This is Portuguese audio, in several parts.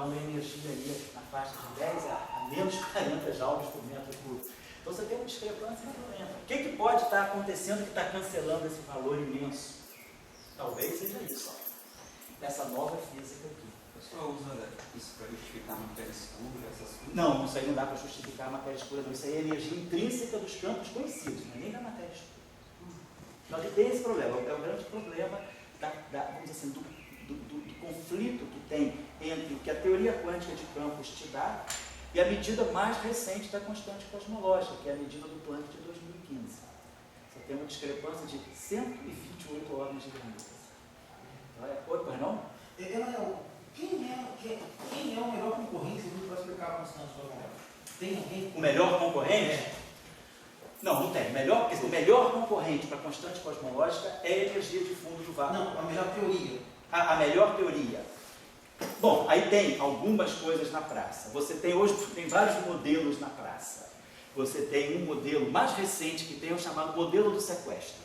uma energia ali na faixa de 10 a menos 40 joules por metro cúbico. Então você tem uma discrepância violenta. O que pode estar acontecendo que está cancelando esse valor imenso? Talvez seja isso, ó. Essa nova física aqui. O pessoal usa isso para justificar a matéria escura, essas coisas? Não, isso aí não dá para justificar a matéria escura, não. Isso aí é energia intrínseca dos campos conhecidos, não é nem da matéria escura. Então, tem esse problema, é o grande problema vamos dizer assim, do conflito que tem entre o que a teoria quântica de campos te dá e a medida mais recente da constante cosmológica, que é a medida do Planck de 2015. Você tem uma discrepância de 128 ordens de grandeza. Oi, pois não? Quem é o melhor concorrente para explicar a constante cosmológica? Tem alguém? O melhor concorrente? Não tem. O melhor concorrente para a constante cosmológica é a energia de fundo do vácuo. Não, a melhor teoria. A melhor teoria. Bom, aí tem algumas coisas na praça. Você tem hoje vários modelos na praça. Você tem um modelo mais recente que tem o chamado modelo do sequestro.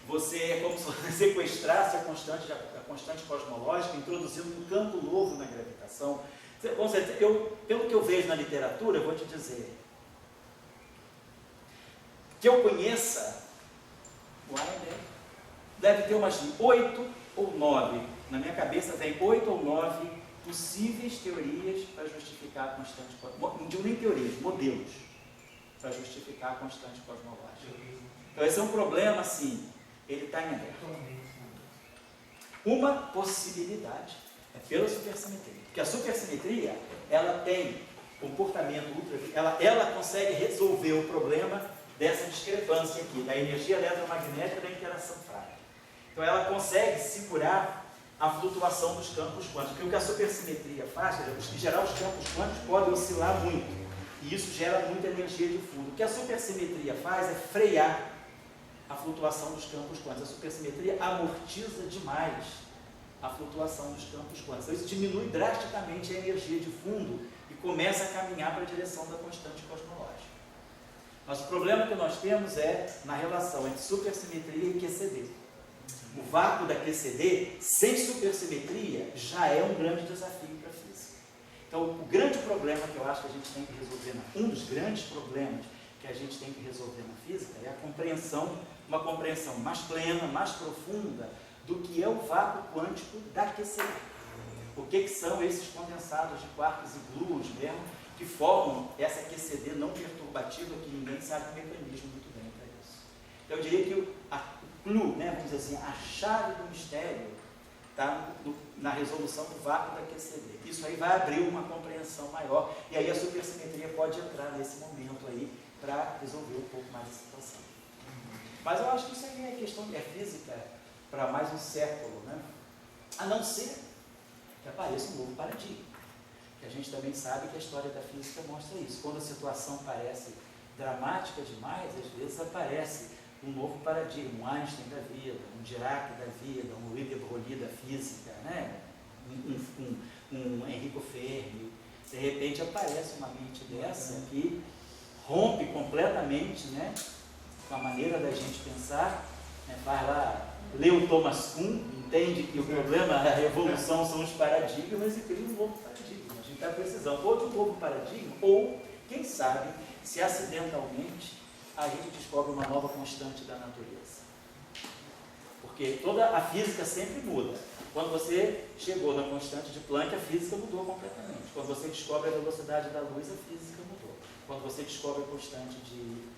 Você é como se você sequestrasse a constante cosmológica, introduzindo um campo novo na gravitação. Pelo que eu vejo na literatura, eu vou te dizer, que eu conheça, deve ter umas 8 ou 9, na minha cabeça tem 8 ou 9 possíveis teorias para justificar a constante cosmológica, não digo nem teorias, modelos, para justificar a constante cosmológica. Então esse é um problema, assim, ele está em aberto. Uma possibilidade é pela supersimetria, porque a supersimetria, ela tem comportamento ela consegue resolver o problema dessa discrepância aqui, da energia eletromagnética da interação fraca. Então ela consegue segurar a flutuação dos campos quânticos, porque o que a supersimetria faz, em geral os campos quânticos podem oscilar muito, e isso gera muita energia de fundo. O que a supersimetria faz é frear a flutuação dos campos quânticos. A supersimetria amortiza demais a flutuação dos campos quânticos. Então isso diminui drasticamente a energia de fundo e começa a caminhar para a direção da constante cosmológica. Mas o problema que nós temos é na relação entre supersimetria e QCD. O vácuo da QCD, sem supersimetria, já é um grande desafio para a física. Então, o grande problema que eu acho que a gente tem que resolver, um dos grandes problemas que a gente tem que resolver na física é a compreensão, uma compreensão mais plena, mais profunda do que é o vácuo quântico da QCD. O que são esses condensados de quarks e gluons mesmo, que formam essa QCD não perturbativa, que ninguém sabe o mecanismo muito bem para isso. Então, eu diria que o clou, vamos dizer assim, a chave do mistério está na resolução do vácuo da QCD. Isso aí vai abrir uma compreensão maior, e aí a supersimetria pode entrar nesse momento aí para resolver um pouco mais a situação. Mas eu acho que isso aí é questão de física para mais um século, a não ser que apareça um novo paradigma. Que a gente também sabe que a história da física mostra isso. Quando a situação parece dramática demais, às vezes aparece um novo paradigma, um Einstein da vida, um Dirac da vida, um Louis de Broglie da física, um Enrico Fermi. De repente aparece uma mente dessa que rompe completamente com a maneira da gente pensar, vai lá, lê o Thomas Kuhn, entende que o problema da revolução são os paradigmas e cria um novo paradigma. A gente está precisando ou de um novo paradigma, ou, quem sabe, se acidentalmente a gente descobre uma nova constante da natureza. Porque toda a física sempre muda. Quando você chegou na constante de Planck, a física mudou completamente. Quando você descobre a velocidade da luz, a física mudou. Quando você descobre a constante de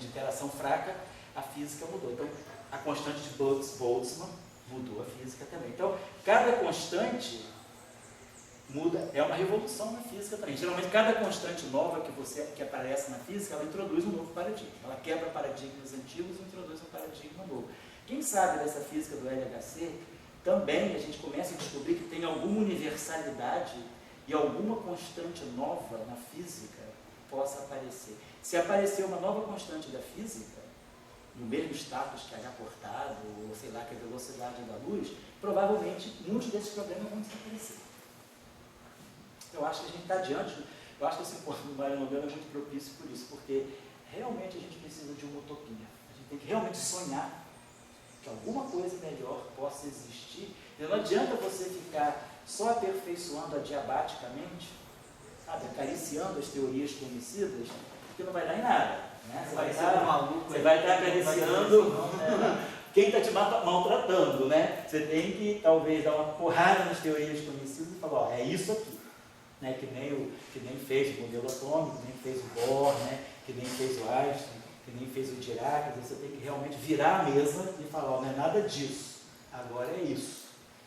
interação fraca, a física mudou. Então, a constante de Boltzmann mudou a física também. Então, cada constante muda, é uma revolução na física também. Geralmente, cada constante nova que aparece na física, ela introduz um novo paradigma. Ela quebra paradigmas antigos e introduz um paradigma novo. Quem sabe dessa física do LHC, também a gente começa a descobrir que tem alguma universalidade e alguma constante nova na física possa aparecer. Se aparecer uma nova constante da física, no mesmo status que H cortado, ou sei lá, que a velocidade da luz, provavelmente muitos desses problemas vão desaparecer. Eu acho que a gente está diante, eu acho que esse encontro do Mário Novelo é muito propício por isso, porque realmente a gente precisa de uma utopia. A gente tem que realmente sonhar que alguma coisa melhor possa existir. E não adianta você ficar só aperfeiçoando adiabaticamente, sabe, acariciando as teorias conhecidas, que não vai dar em nada. Né? Você vai estar acariciando quem está te maltratando. Né? Você tem que, talvez, dar uma porrada nas teorias conhecidas e falar, ó, é isso aqui. Né? Que nem fez o modelo atômico, que nem fez o Bohr, né? Que nem fez o Einstein, que nem fez o Dirac. Você tem que realmente virar a mesa e falar, ó, não é nada disso, agora é isso.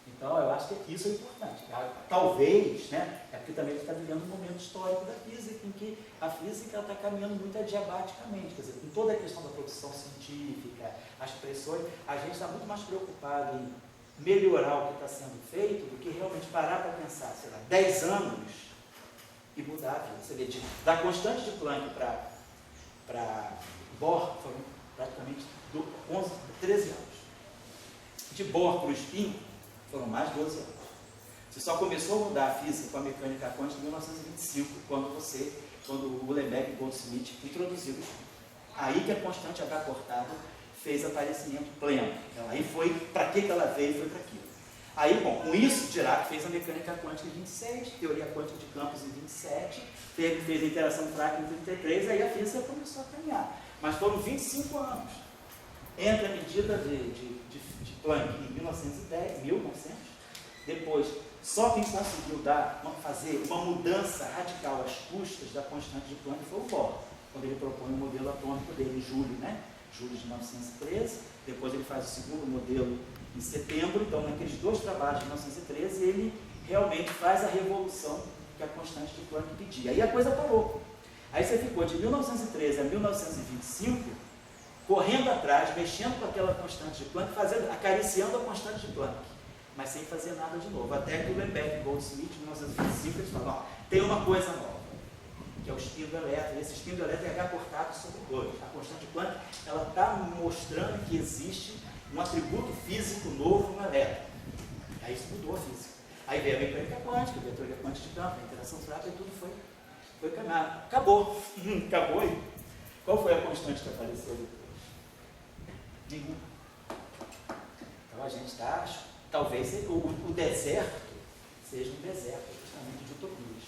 Então, eu acho que isso é importante. Talvez, né, é porque também a gente está vivendo um momento histórico da física, em que a física está caminhando muito adiabaticamente, quer dizer, com toda a questão da produção científica, as pressões, a gente está muito mais preocupado em melhorar o que está sendo feito do que realmente parar para pensar, sei lá, 10 anos e mudar a vida. Você vê, da constante de Planck para Bohr, foram praticamente 13 anos. De Bohr para o spin, foram mais de 12 anos. Você só começou a mudar a física com a mecânica quântica em 1925, quando o Uhlenbeck e Goldsmith introduziram o spin. Aí que a constante H cortada fez aparecimento pleno. Então, aí foi, para que ela veio, foi para aquilo. Aí, bom, com isso, Dirac fez a mecânica quântica em 27, teoria quântica de campos em 27, fez a interação fraca em 33, aí a física começou a caminhar. Mas foram 25 anos. Entre a medida de Planck em 1900, depois, só quem conseguiu fazer uma mudança radical às custas da constante de Planck foi o Bohr, quando ele propõe o modelo atômico dele em julho, né? Julho de 1913, depois ele faz o segundo modelo em setembro, então naqueles 2 trabalhos de 1913 ele realmente faz a revolução que a constante de Planck pedia. Aí a coisa parou. Aí você ficou de 1913 a 1925 correndo atrás, mexendo com aquela constante de Planck, acariciando a constante de Planck, mas sem fazer nada de novo. Até que o Uhlenbeck e Goldsmith, em 1925, eles falam, ó, tem uma coisa nova, que é o spin do elétron. Esse spin do elétron é H cortado sobre 2. A constante de Planck, ela está mostrando que existe um atributo físico novo no elétron. Aí isso mudou a física. Aí veio a mecânica quântica, a teoria quântica de campo, a interação fraca, e tudo foi caminhado. Acabou. Acabou aí. Qual foi a constante que apareceu depois? Nenhuma. Então a gente está, talvez o deserto seja um deserto justamente de utopias.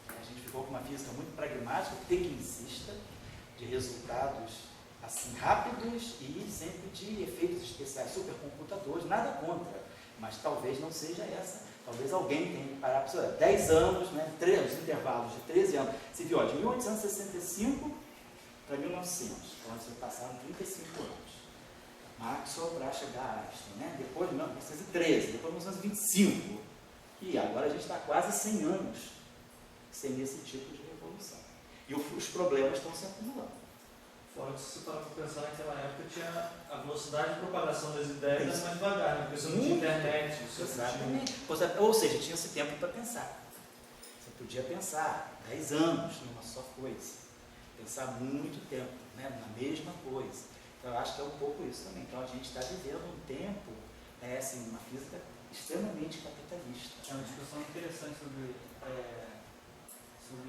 A gente ficou com uma física muito pragmática, tecnicista, de resultados assim rápidos e sempre de efeitos especiais, supercomputadores, nada contra, mas talvez não seja essa. Talvez alguém tenha que parar para 10 anos, né, os intervalos de 13 anos. Você viu, ó, de 1865 para 1900, então se passaram 35 anos. Maxwell para chegar a Einstein, né? Depois de 1913, depois de 1925, e agora a gente está quase 100 anos sem esse tipo de revolução. E os problemas estão se acumulando. Fora que se parar para pensar, naquela época tinha a velocidade de propagação das ideias era mais devagar, né? Porque você não tinha internet. Exatamente. Ou seja, tinha esse tempo para pensar. Você podia pensar 10 anos numa só coisa. Pensar muito tempo, né? Na mesma coisa. Então, eu acho que é um pouco isso também. Então, a gente está vivendo um tempo, assim, uma física extremamente capitalista. É uma discussão interessante sobre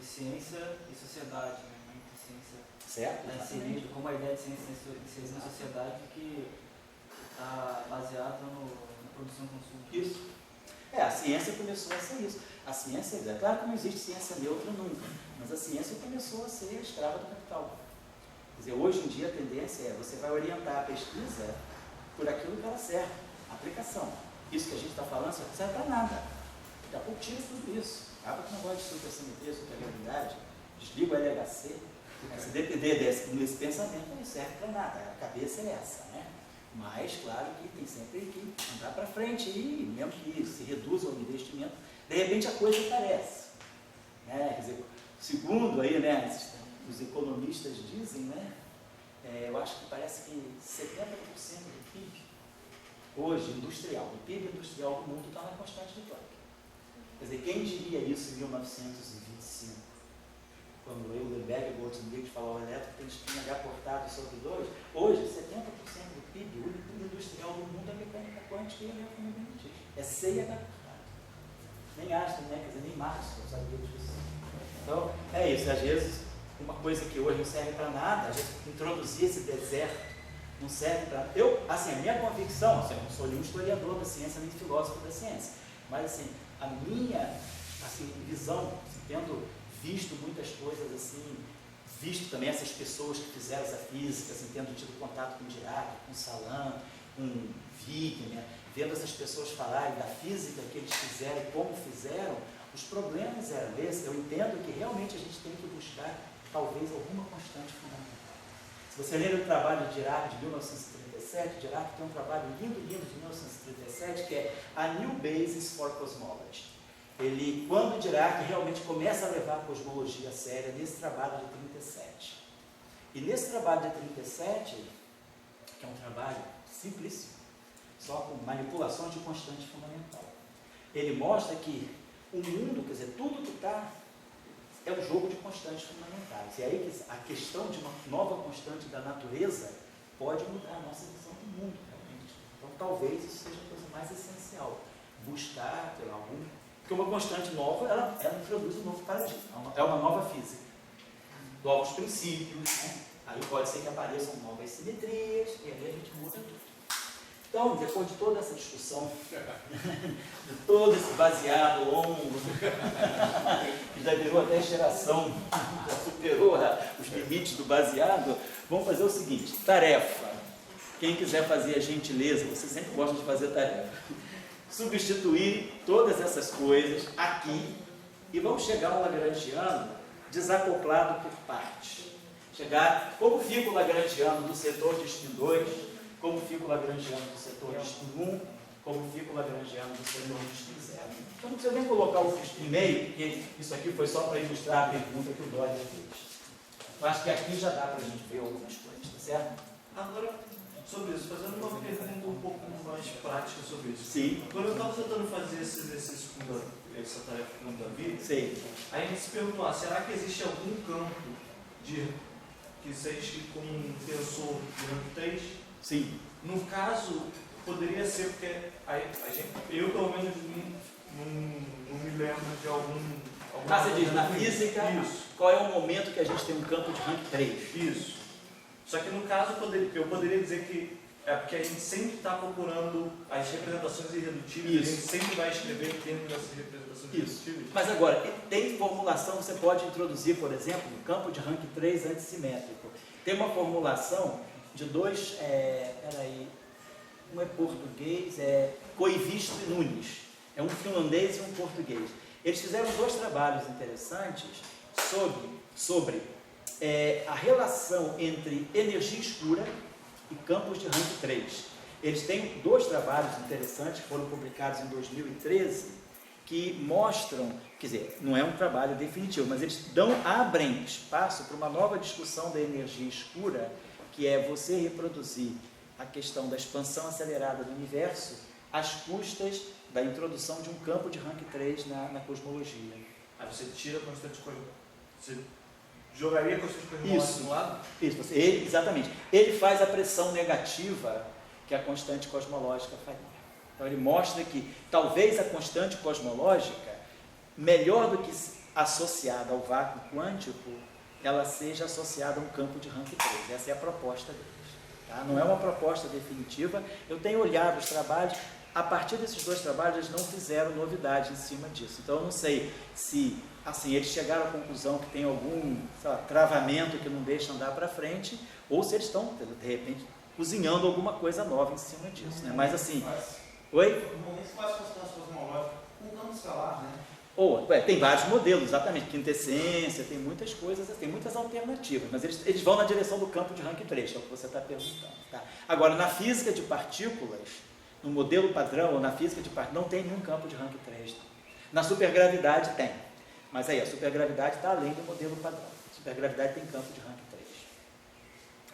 ciência e sociedade, né? Entre ciência, certo? Inserido, como a ideia de ciência inserida na sociedade que está baseada na produção e consumo. Isso. A ciência começou a ser isso. A ciência, é claro que não existe ciência neutra nunca, mas a ciência começou a ser escrava do capital. Quer dizer, hoje em dia a tendência você vai orientar a pesquisa por aquilo que ela serve, a aplicação. Isso que a gente está falando não serve para nada. Daqui a pouco tira tudo isso. Acaba com o negócio de supersimetria, supergravidade, desliga o LHC. Se depender desse pensamento, não serve para nada. A cabeça é essa, né? Mas, claro que tem sempre que andar para frente e, mesmo que se reduza o investimento, de repente a coisa aparece. Né? Quer dizer, segundo aí, né, os economistas dizem, né, eu acho que parece que 70% do PIB, hoje, industrial, o PIB industrial do mundo está na constante de Planck. Quer dizer, quem diria isso em 1925? Quando eu, Uhlenbeck e Goldsmith falavam elétrico, tem espinha H cortado sobre 2, hoje 70% do PIB, o industrial do mundo é mecânica quântica e eletromagnetismo. É C H cortado. Nem Einstein, né? Quer dizer, nem Marx sabia disso. Então, é isso. Às vezes, uma coisa que hoje não serve para nada, a gente introduzir esse deserto, não serve para... a minha convicção, eu não sou nenhum historiador da ciência, nem filósofo da ciência, Mas assim, a minha assim, visão, assim, tendo visto muitas coisas assim, visto também essas pessoas que fizeram essa física, assim, tendo tido contato com o Dirac, com o Salam, com o Wigner, vendo essas pessoas falarem da física que eles fizeram e como fizeram, os problemas eram esses. Eu entendo que realmente a gente tem que buscar talvez alguma constante fundamental. Se você ler o trabalho de Dirac de 1937, Dirac tem um trabalho lindo de 1937 que é A New Basis for Cosmology. Ele, quando Dirac realmente começa a levar a cosmologia a sério, nesse trabalho de 37. E nesse trabalho de 37, que é um trabalho simplíssimo, só com manipulações de constante fundamental, ele mostra que o mundo, quer dizer, tudo que está, é um jogo de constantes fundamentais. E aí a questão de uma nova constante da natureza pode mudar a nossa visão do mundo, realmente. Então, talvez isso seja a coisa mais essencial. Buscar ter algum... Porque uma constante nova, ela introduz um novo paradigma. É uma nova física. Novos princípios, né? Aí pode ser que apareçam novas simetrias, e aí a gente muda tudo. Então, depois de toda essa discussão, de todo esse baseado longo, que já virou até geração, já superou os limites do baseado, vamos fazer o seguinte, tarefa. Quem quiser fazer a gentileza, você sempre gosta de fazer tarefa. Substituir todas essas coisas aqui e vamos chegar ao lagrangiano desacoplado por partes. Chegar, como fica o lagrangiano do setor de spin 2, como fica o lagrangiano do setor de spin 1, como fica o lagrangiano do setor de spin 0. Então não precisa nem colocar o spin meio, porque isso aqui foi só para ilustrar a pergunta que o Dória fez. Eu acho que aqui já dá para a gente ver algumas coisas, tá certo? Agora, sobre isso, fazendo uma pergunta um pouco mais prática sobre isso. Sim. Quando eu estava tentando fazer esse exercício com essa tarefa com o Davi, Sim. aí a gente se perguntou, será que existe algum campo que seja escrito como um tensor de rank 3? Sim. No caso, poderia ser porque eu pelo menos não me lembro de algum... Você diz, na física, isso. Qual é o momento que a gente tem um campo de rank 3? Isso. Só que no caso, eu poderia dizer que é porque a gente sempre está procurando as representações irredutíveis, Isso. a gente sempre vai escrever em termos dessas representações irredutíveis. Mas agora, tem formulação, você pode introduzir, por exemplo, no campo de rank 3 antissimétrico. Tem uma formulação de dois, um é português, Koivisto e Nunes. É um finlandês e um português. Eles fizeram dois trabalhos interessantes sobre a relação entre energia escura e campos de rank 3. Eles têm dois trabalhos interessantes, que foram publicados em 2013, que mostram, quer dizer, não é um trabalho definitivo, mas eles abrem espaço para uma nova discussão da energia escura, que é você reproduzir a questão da expansão acelerada do universo às custas da introdução de um campo de rank 3 na cosmologia. Aí você tira a constante cosmológica. Você jogaria a constante cosmológica do lado? Isso, exatamente. Ele faz a pressão negativa que a constante cosmológica faria. Então ele mostra que talvez a constante cosmológica, melhor do que associada ao vácuo quântico, ela seja associada a um campo de rank 3. Essa é a proposta deles. Tá? Não é uma proposta definitiva. Eu tenho olhado os trabalhos, a partir desses dois trabalhos eles não fizeram novidade em cima disso. Então eu não sei se assim, eles chegaram à conclusão que tem algum travamento que não deixa andar para frente, ou se eles estão, de repente, cozinhando alguma coisa nova em cima disso. Né? Mas assim... Oi? Não se faz constância cosmológica com campo escalar, né? Tem vários modelos, exatamente, quintessência, tem muitas coisas, tem muitas alternativas, mas eles vão na direção do campo de rank 3, que é o que você está perguntando. Tá? Agora, na física de partículas, no modelo padrão, ou na física de partículas, não tem nenhum campo de rank 3. Não. Na supergravidade tem, mas aí a supergravidade está além do modelo padrão. A supergravidade tem campo de rank 3.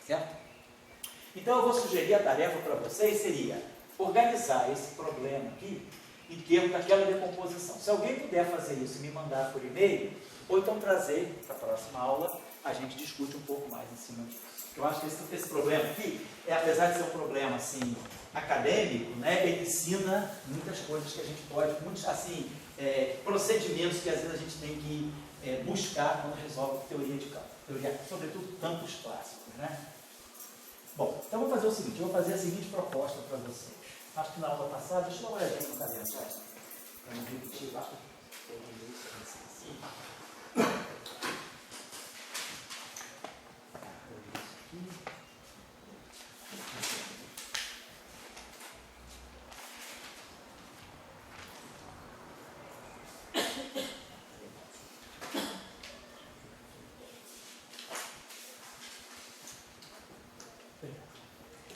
Certo? Então, eu vou sugerir a tarefa para vocês, seria organizar esse problema aqui em termos daquela decomposição. Se alguém puder fazer isso e me mandar por e-mail, ou então trazer para a próxima aula, a gente discute um pouco mais em cima disso. Eu acho que esse problema aqui, apesar de ser um problema assim, acadêmico, né, ele ensina muitas coisas que a gente pode, muitos assim, procedimentos que às vezes a gente tem que buscar quando resolve teoria de campo. Sobretudo campos clássicos. Né? Bom, então vou fazer o seguinte, eu vou fazer a seguinte proposta para vocês. Acho que na aula passada, deixa eu dar uma olhadinha no caderno. Para não repetir lá.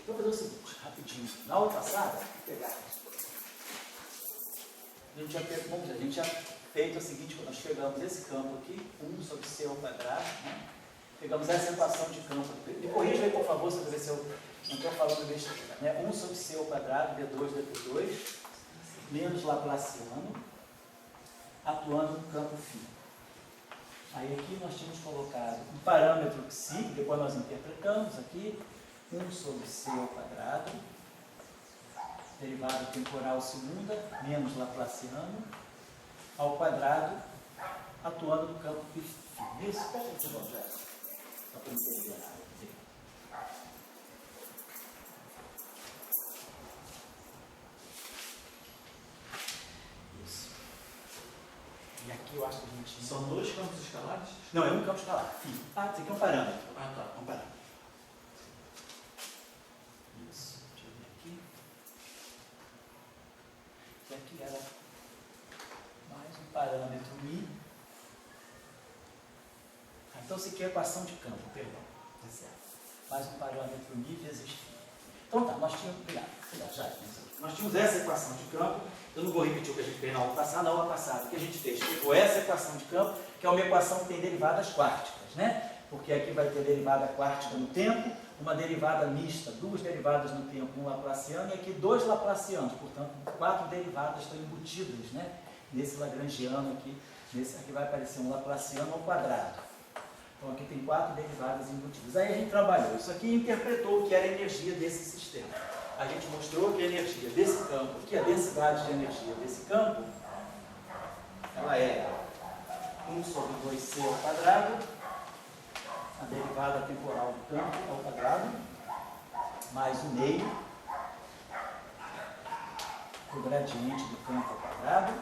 Vou fazer o seguinte, rapidinho. Na aula passada, vou pegar. A gente tinha feito o seguinte, quando nós pegamos esse campo aqui, 1 sobre C ao quadrado, né? Pegamos essa equação de campo. Me corrija aí, por favor, se eu não estou falando besteira. Né? 1 sobre C ao quadrado, D2 dt2, menos Laplaciano, atuando no campo φ. Aí aqui nós tínhamos colocado um parâmetro psi, depois nós interpretamos aqui, 1 sobre C ao quadrado, derivada temporal segunda, menos Laplaciano, ao quadrado, atuando no campo φ. Isso? Só para não perder nada. Isso. E aqui eu acho que a gente... São 2 campos escalares? Não, é um campo escalar. Φ. Ah, isso aqui é um parâmetro. Ah, tá. É um parâmetro. Isso. Deixa eu ver aqui. E aqui era mais um parâmetro mi. Então, isso aqui é equação de campo, perdão. Tá certo. Mais um parâmetro mi vezes φ. Então tá, nós tínhamos... Nós tínhamos essa equação de campo. Eu não vou repetir o que a gente fez na aula passada. Na aula passada, o que a gente fez? Pegou essa equação de campo, que é uma equação que tem derivadas quárticas, né? Porque aqui vai ter derivada quartica no tempo, uma derivada mista, 2 derivadas no tempo, um Laplaciano, e aqui 2 Laplacianos, portanto, 4 derivadas estão embutidas, né? Nesse Lagrangiano aqui, aqui vai aparecer um Laplaciano ao quadrado. Então aqui tem 4 derivadas embutidas. Aí a gente trabalhou isso aqui e interpretou o que era a energia desse sistema. A gente mostrou que a energia desse campo, que a densidade de energia desse campo, ela é 1 sobre 2c ao quadrado, a derivada temporal do campo ao quadrado, mais o meio do gradiente do campo ao quadrado,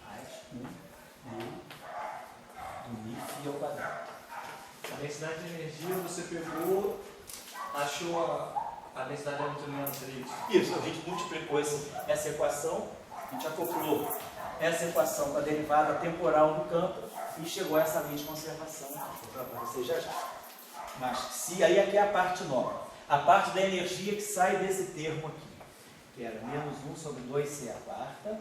mais 1 meio do mi φ ao quadrado. A densidade de energia você pegou, achou a densidade hamiltoniana, seria isso? Isso, a gente multiplicou essa equação, a gente acoplou essa equação com a derivada temporal do campo e chegou a essa lei de conservação para vocês já. Mas se aí aqui é a parte nova, a parte da energia que sai desse termo aqui, que era menos 1 sobre 2c a quarta.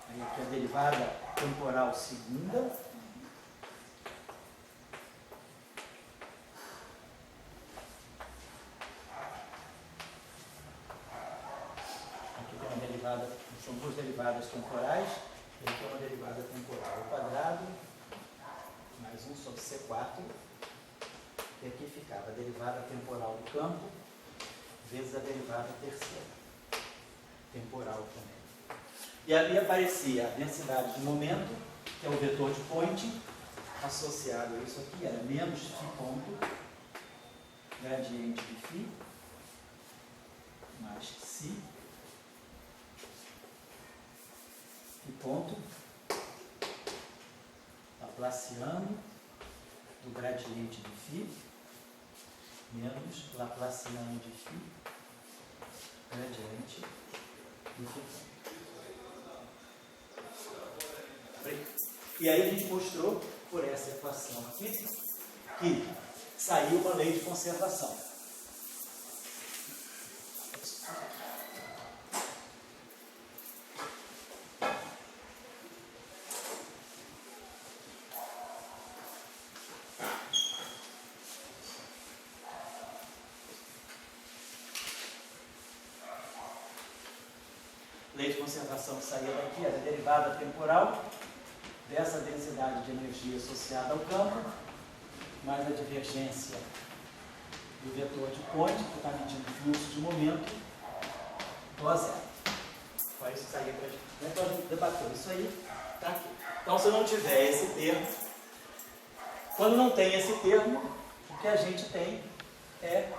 Aí aqui a derivada temporal segunda. São 2 derivadas temporais, e aqui é uma derivada temporal ao quadrado, mais 1 sobre C4, e aqui ficava a derivada temporal do campo, vezes a derivada terceira, temporal também. E ali aparecia a densidade de momento, que é o vetor de Point, associado a isso aqui, era menos φ ponto, gradiente de φ, mais si, e ponto Laplaciano do gradiente de φ menos Laplaciano de φ gradiente de φ. E aí a gente mostrou por essa equação aqui que saiu uma lei de conservação. Lei de conservação que saía daqui era a derivada temporal dessa densidade de energia associada ao campo, mais a divergência do vetor de Point, que está medindo o fluxo de momento, igual a zero. Foi isso que saía para a gente. Então a gente debateu isso aí, está aqui. Então se não tiver esse termo, quando não tem esse termo, o que a gente tem é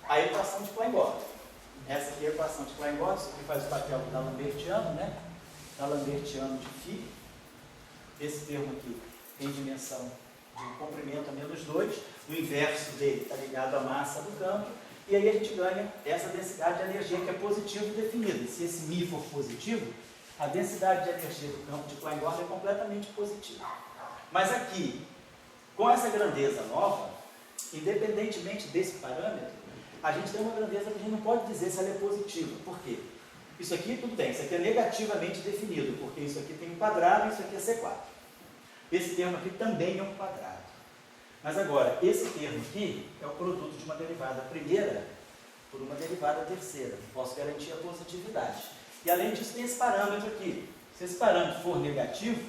a equação de Klein-Gordon. Essa aqui é a equação de Klein-Gordon, isso aqui faz o papel do D'Alembertiano, né? D'Alembertiano de φ. Esse termo aqui tem dimensão de comprimento a -2, o inverso dele está ligado à massa do campo, e aí a gente ganha essa densidade de energia que é positiva e definida. E se esse μ for positivo, a densidade de energia do campo de Klein-Gordon é completamente positiva. Mas aqui, com essa grandeza nova, independentemente desse parâmetro, a gente tem uma grandeza que a gente não pode dizer se ela é positiva. Por quê? Isso aqui, tudo bem, isso aqui é negativamente definido, porque isso aqui tem um quadrado e isso aqui é C4. Esse termo aqui também é um quadrado. Mas agora, esse termo aqui é o produto de uma derivada primeira por uma derivada terceira. Posso garantir a positividade. E além disso, tem esse parâmetro aqui. Se esse parâmetro for negativo,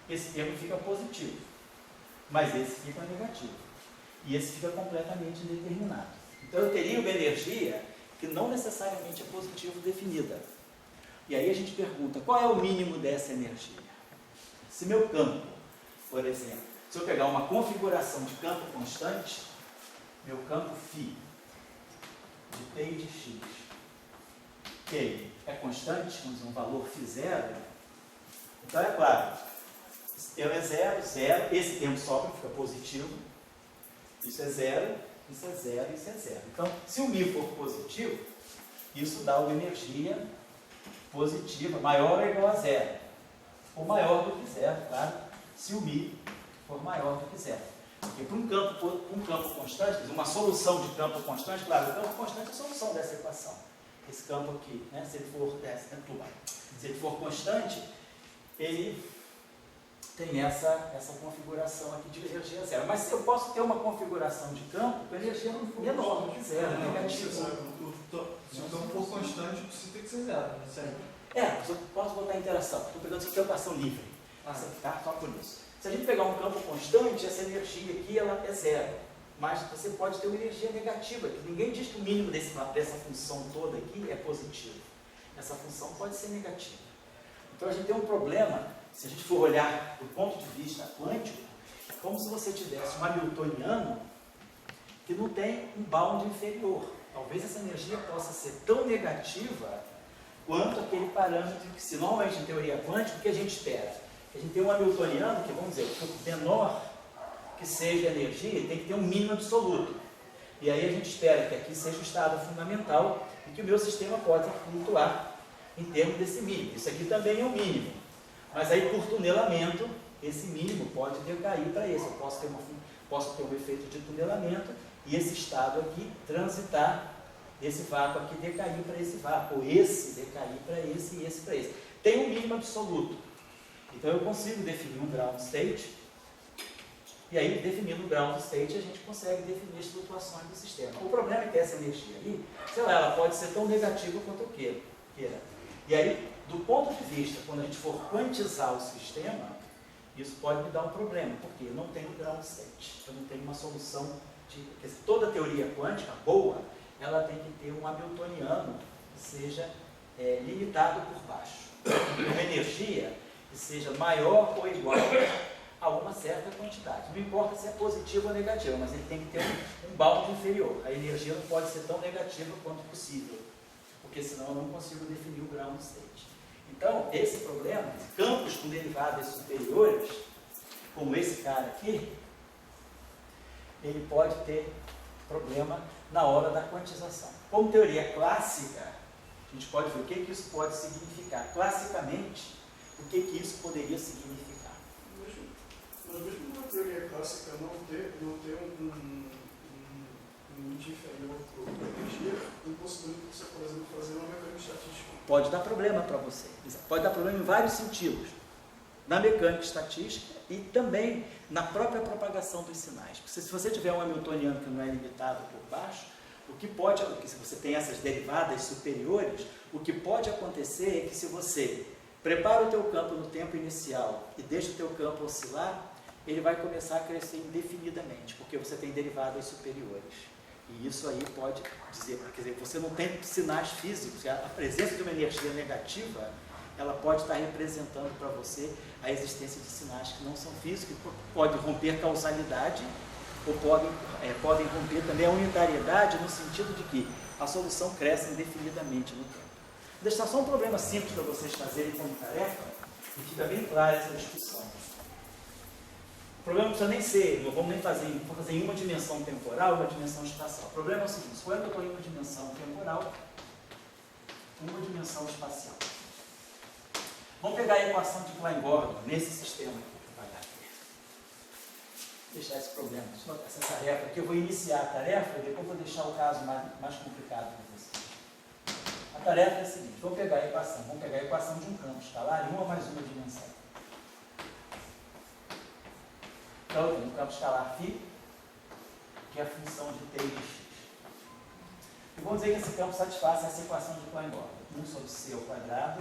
esse termo fica positivo. Mas esse fica negativo. E esse fica completamente indeterminado. Então eu teria uma energia que não necessariamente é positivo definida. E aí a gente pergunta, qual é o mínimo dessa energia? Se meu campo, por exemplo, se eu pegar uma configuração de campo constante, meu campo φ de T e de X, que é constante, vamos dizer, um valor φ0, então é claro, eu é 0, 0, esse termo sobra, fica positivo, isso é 0, isso é 0, isso é 0. Então, se o μ for positivo, isso dá uma energia positiva, maior ou igual a 0, ou maior do que 0, claro, se o μ for maior do que 0. Porque para um campo constante, uma solução de campo constante, claro, o campo constante é a solução dessa equação. Esse campo aqui, né, se ele for constante, ele tem essa configuração aqui de energia 0. Mas eu posso ter uma configuração de campo com energia menor do que 0, negativa. Se o campo for constante, precisa ter que ser 0, né? Eu posso botar interação. Estou pegando essa equação livre. Tá? Só por isso. Se a gente pegar um campo constante, essa energia aqui ela é 0. Mas você pode ter uma energia negativa, que ninguém diz que o mínimo dessa função toda aqui é positivo. Essa função pode ser negativa. Então a gente tem um problema, se a gente for olhar do ponto de vista quântico, é como se você tivesse um hamiltoniano que não tem um bound inferior. Talvez essa energia possa ser tão negativa quanto aquele parâmetro que, se normalmente em teoria quântica, o que a gente espera? A gente tem um hamiltoniano que, vamos dizer, quanto menor que seja a energia, tem que ter um mínimo absoluto. E aí a gente espera que aqui seja o estado fundamental e que o meu sistema possa flutuar em termos desse mínimo. Isso aqui também é o mínimo. Mas aí, por tunelamento, esse mínimo pode decair para esse. Eu posso ter um efeito de tunelamento e esse estado aqui transitar, esse vácuo aqui decair para esse vácuo, ou esse decair para esse e esse para esse. Tem um mínimo absoluto. Então eu consigo definir um ground state, e aí, definindo o ground state, a gente consegue definir as flutuações do sistema. O problema é que essa energia ali, sei lá, ela pode ser tão negativa quanto eu queira. E aí, do ponto de vista, quando a gente for quantizar o sistema, isso pode me dar um problema, porque eu não tenho ground state, eu não tenho uma solução de... Porque toda teoria quântica boa, ela tem que ter um hamiltoniano que seja limitado por baixo. Uma energia que seja maior ou igual a uma certa quantidade. Não importa se é positiva ou negativa, mas ele tem que ter um bound inferior. A energia não pode ser tão negativa quanto possível, porque senão eu não consigo definir o ground state. Então, esse problema, campos com derivadas superiores, como esse cara aqui, ele pode ter problema na hora da quantização. Como teoria clássica, a gente pode ver o que isso pode significar. Classicamente, o que isso poderia significar? Mas mesmo na teoria clássica não ter um limite inferior para a energia, impossibilita você, por exemplo, fazer uma mecânica estatística. Pode dar problema para você. Pode dar problema em vários sentidos. Na mecânica estatística e também na própria propagação dos sinais. Porque se você tiver um hamiltoniano que não é limitado por baixo, se você tem essas derivadas superiores, o que pode acontecer é que se você prepara o teu campo no tempo inicial e deixa o teu campo oscilar, ele vai começar a crescer indefinidamente, porque você tem derivadas superiores. E isso aí pode dizer, quer dizer, você não tem sinais físicos, a presença de uma energia negativa, ela pode estar representando para você a existência de sinais que não são físicos, pode romper causalidade ou podem romper também a unitariedade no sentido de que a solução cresce indefinidamente no tempo. Vou deixar só um problema simples para vocês fazerem como tarefa, e fica bem clara essa discussão. O problema não precisa nem ser, não vamos nem fazer em uma dimensão temporal e uma dimensão espacial. O problema é o seguinte: quando eu estou em uma dimensão temporal, uma dimensão espacial. Vamos pegar a equação de Klein-Gordon nesse sistema aqui para trabalhar. Deixar esse problema, essa tarefa aqui. Eu vou iniciar a tarefa e depois vou deixar o caso mais complicado para vocês. A tarefa é a seguinte: vamos pegar a equação de um campo escalar em uma mais uma dimensão. Então, eu tenho um campo escalar φ, que é a função de t e de x. E vamos dizer que esse campo satisfaz essa equação de Klein-Gordon. 1 sobre c ao quadrado,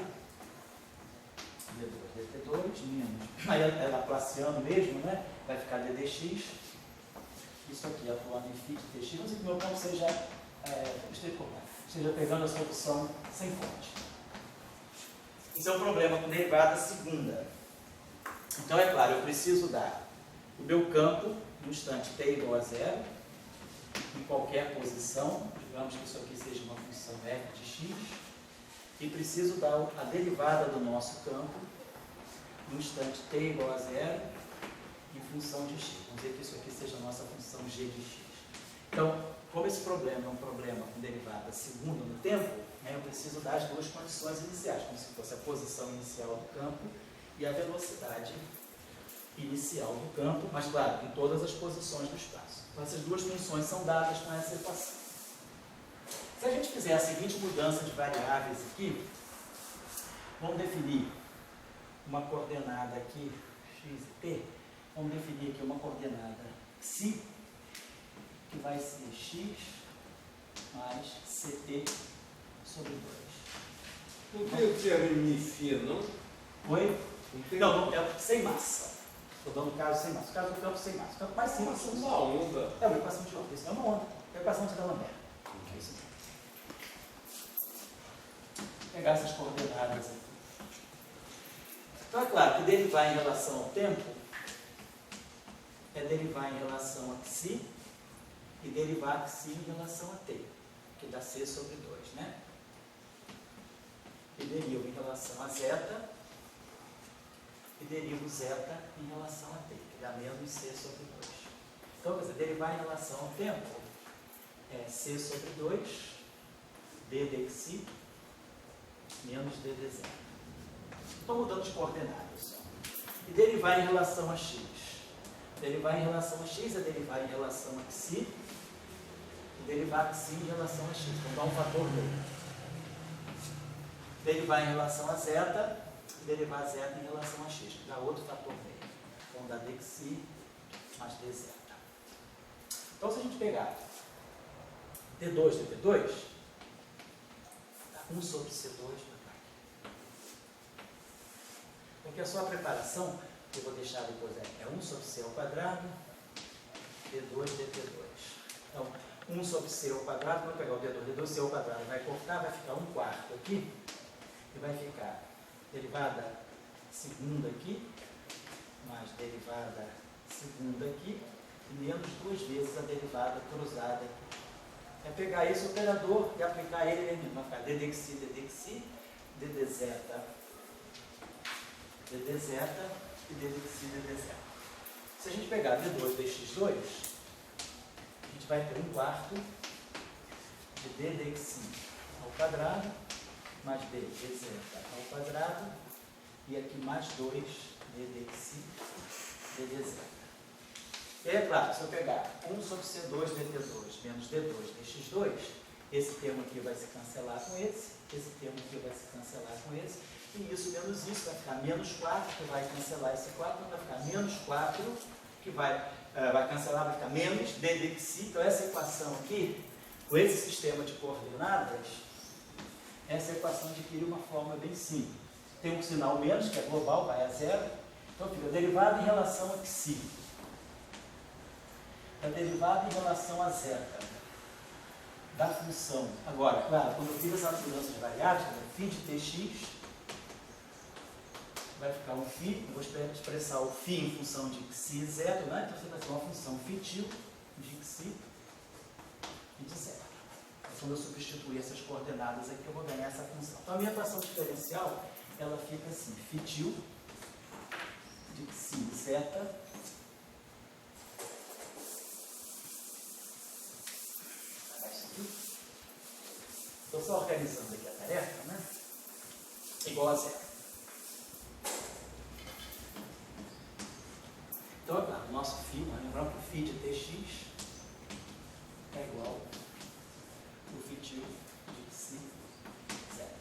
d2 dt2, menos. Aí é laplaciano mesmo, né? Vai ficar ddx. Isso aqui, atuando em φ de tx. Vamos dizer que o meu campo esteja pegando a solução sem fonte. Isso é um problema com derivada segunda. Então, é claro, eu preciso dar o meu campo no instante t igual a zero, em qualquer posição, digamos que isso aqui seja uma função f de x, e preciso dar a derivada do nosso campo no instante t igual a zero, em função de x. Vamos dizer que isso aqui seja a nossa função g de x. Então, como esse problema é um problema com derivada segunda no tempo, eu preciso dar as duas condições iniciais, como se fosse a posição inicial do campo e a velocidade inicial do campo, mas claro, em todas as posições do espaço. Então essas duas funções são dadas com essa equação. Se a gente fizer a seguinte mudança de variáveis aqui, vamos definir uma coordenada aqui, x e t, vamos definir aqui uma coordenada psi, que vai ser x mais ct sobre 2. Não tem o termo inicia, não? Oi? Tem Não, é sem massa. Estou dando o caso sem massa. O caso do campo sem massa. O campo mais simples. uma onda. É uma equação de onda. Isso é uma onda. É a equação de D'Alembert. É isso mesmo. Vou pegar essas coordenadas aqui. Então é claro que derivar em relação ao tempo é derivar em relação a xi e derivar xi em relação a t, que dá c sobre 2, né? E derivo em relação a zeta e derivo zeta em relação a t, que dá menos c sobre 2. Então, quer dizer, derivar em relação ao tempo é c sobre 2, d dxi, menos d dz. Estou mudando de coordenadas só. E derivar em relação a x. Derivar em relação a x é derivar em relação a xi, e derivar xi em relação a x. Então, dá um fator meio. Derivar em relação a zeta, derivar zeta em relação a x, que dá outro fator meio. Então dá dxi mais dz. Então se a gente pegar d2 dt2, dá 1 sobre c2 na parte. Porque a sua preparação, que eu vou deixar depois, é 1 sobre c ao quadrado, d2 dt2. Então 1 sobre c ao quadrado, vou pegar o d2 c ao quadrado, vai cortar, vai ficar 1/4 aqui, e vai ficar derivada segunda aqui, mais derivada segunda aqui, e menos 2 vezes a derivada cruzada aqui. É pegar esse operador e aplicar ele mesmo. Vai ficar ddxi, ddxi, ddz e ddxi, ddz. Se a gente pegar d2 dx2, a gente vai ter 1/4 de ddxi ao quadrado, mais d dz ao quadrado, e aqui mais 2 ddxi ddz. E aí, é claro, se eu pegar 1 sobre c2 dt2 menos d2 dx2, esse termo aqui vai se cancelar com esse termo aqui vai se cancelar com esse, e isso menos isso vai ficar menos 4, que vai cancelar esse 4, vai ficar menos 4, que vai cancelar, vai ficar menos ddxi. Então essa equação aqui, com esse sistema de coordenadas, essa equação adquire uma forma bem simples. Tem um sinal menos, que é global, vai a zero. Então fica derivada em relação a xi. A derivada em relação a zeta da função. Agora, claro, quando eu fiz essa mudança de variáveis, φ de tx, vai ficar um φ, eu vou expressar o φ em função de xi e zeta, né? Então você vai ter uma função φ de xi e de zeta. Quando eu substituir essas coordenadas aqui, eu vou ganhar essa função. Então, a minha equação diferencial, ela fica assim, φ de xi e zeta estou só organizando aqui a tarefa, né? Igual a zero. Então, é claro, o nosso φ, lembrando que o φ de tx é igual ao φ de xi zeta.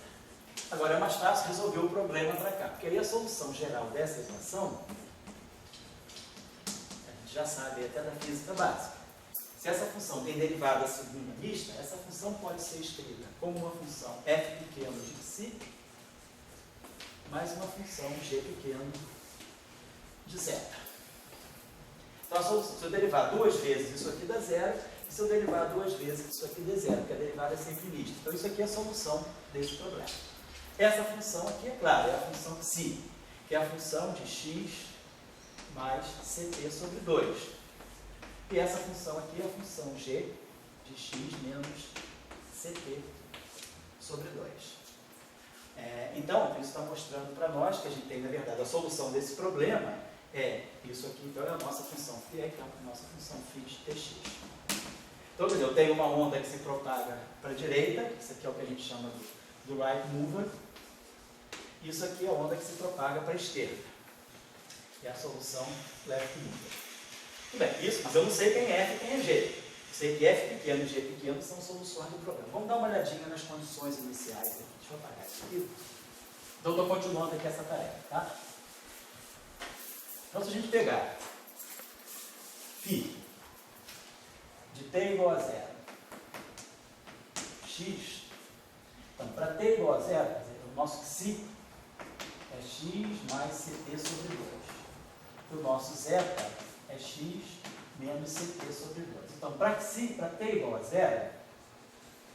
Agora, é mais fácil resolver o problema para cá, porque aí a solução geral dessa equação, a gente já sabe até da física básica. Se essa função tem derivada segunda mista, essa função pode ser escrita como uma função f pequeno de xi mais uma função g pequeno de zeta. Então, a solução, se eu derivar duas vezes isso aqui dá zero, e se eu derivar duas vezes isso aqui dá zero, porque a derivada é sempre mista. Então, isso aqui é a solução desse problema. Essa função aqui, é claro, é a função xi, que é a função de x mais ct sobre 2. E essa função aqui é a função g de x menos ct sobre 2. Então, isso está mostrando para nós que a gente tem, na verdade, a solução desse problema é isso aqui, então é a nossa função φ, então é a nossa função φ de tx. Então, quer dizer, eu tenho uma onda que se propaga para a direita, isso aqui é o que a gente chama do right mover, isso aqui é a onda que se propaga para a esquerda, é a solução left mover. Tudo bem, isso, mas eu não sei quem é F e quem é G. Eu sei que F pequeno e G pequeno são soluções do problema. Vamos dar uma olhadinha nas condições iniciais aqui. Deixa eu apagar isso aqui. Então, estou continuando aqui essa tarefa, tá? Então, se a gente pegar φ de t igual a zero, x, então, para t igual a zero, quer dizer, o nosso xi é x mais ct sobre 2. E o nosso zeta é x menos ct sobre 2. Então, para t igual a zero,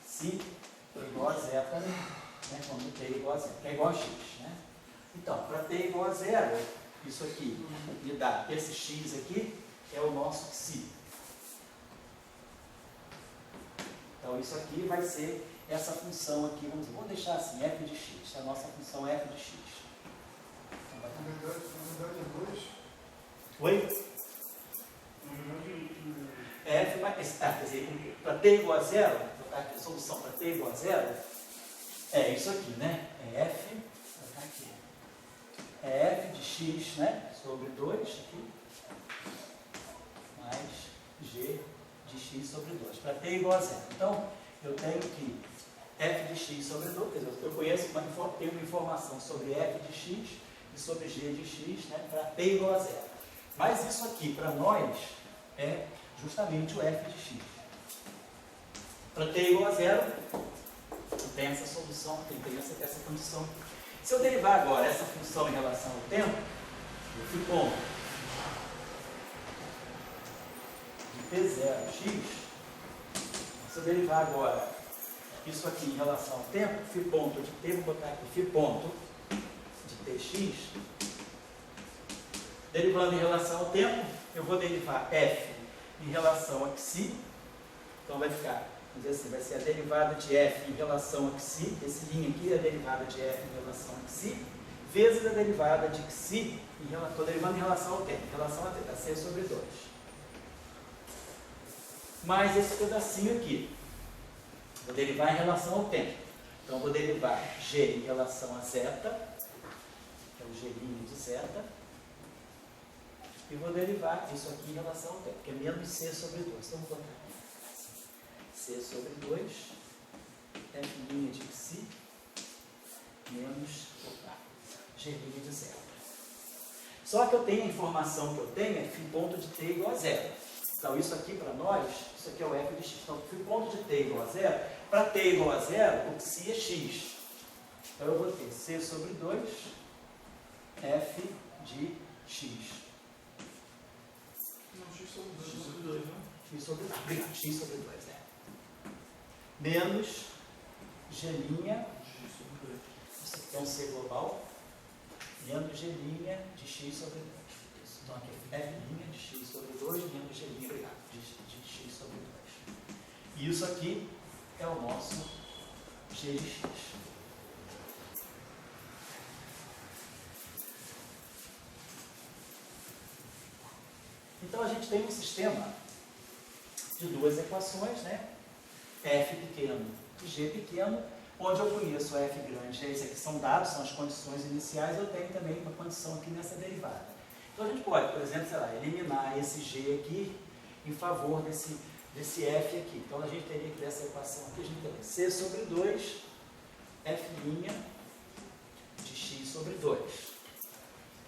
xi é igual a zeta, né, quando t é igual a zero, que é igual a x. Né? Então, para t igual a zero, isso aqui me dá, esse x aqui é o nosso xi. Então, isso aqui vai ser essa função aqui, vamos deixar assim, f de x, é a nossa função f de x. Então, Na verdade é 2. Oi? F mais, quer dizer, para t igual a zero, vou botar aqui a solução para t igual a zero, é isso aqui, né? É f, vou botar aqui, é f de x, né? Sobre 2 aqui, mais g de x sobre 2, para t igual a zero. Então, eu tenho que f de x sobre 2, quer dizer, eu conheço, tenho uma informação sobre f de x e sobre g de x, né? Para t igual a zero. Mas isso aqui, para nós, é justamente o f de x. Para t igual a zero, eu tenho essa solução, eu tenho essa condição. Se eu derivar agora essa função em relação ao tempo, eu fico com de t0x, se eu derivar agora isso aqui em relação ao tempo, φ ponto de t, vou botar aqui φ ponto de tx, derivando em relação ao tempo, eu vou derivar f em relação a xi, então vai ficar, vamos dizer assim, vai ser a derivada de f em relação a xi, esse linha aqui é a derivada de f em relação a xi, vezes a derivada de xi, estou derivando em relação ao tempo, em relação a t, dá c sobre 2. Mais esse pedacinho aqui, vou derivar em relação ao tempo, então vou derivar g em relação a zeta, que é o g' de zeta, e vou derivar isso aqui em relação ao tempo, que é menos c sobre 2. Então, vou botar aqui. C sobre 2, f' de xi, menos g' de zeta. Só que eu tenho a informação que eu tenho é φ ponto de t igual a zero. Então, isso aqui para nós, isso aqui é o f de x. Então, φ ponto de t igual a zero, para t igual a zero, o xi é x. Então, eu vou ter c sobre 2, f de x. Não, x sobre 2, né? X sobre 2, obrigado, x sobre 2, né? Menos g', isso aqui é um c global, menos g' de x sobre 2. Isso. Então aqui é f' de x sobre 2 menos g', obrigado, de x sobre 2. E isso aqui é o nosso g de x. Então a gente tem um sistema de duas equações, né? F pequeno e g pequeno, onde eu conheço f grande, esses aqui são dados, são as condições iniciais, eu tenho também uma condição aqui nessa derivada. Então a gente pode, por exemplo, sei lá, eliminar esse g aqui em favor desse f aqui. Então a gente teria que dessa equação aqui, a gente teria c sobre 2, f' de x sobre 2,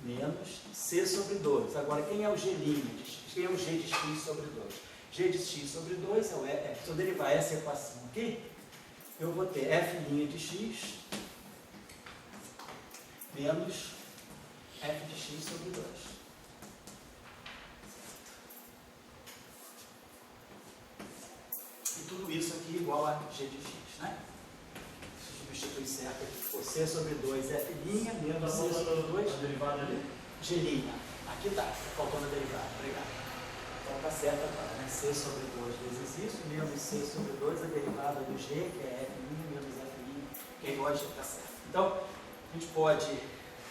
menos c sobre 2. Agora, quem é o g' de x? Quem é o g de x sobre 2? G de x sobre 2 é o f. Se eu derivar essa equação aqui, eu vou ter f' de x menos f de x sobre 2. E tudo isso aqui igual a g de x, né? Substitui certo aqui. Ficou c sobre 2 f' menos c sobre 2. A derivada ali? G'. Aqui tá faltando a derivada. Obrigado. Então está certo agora, né? C sobre 2 vezes isso, menos C sobre 2, a derivada do G, que é F' menos F', que é igual a G, está certo. Então, a gente pode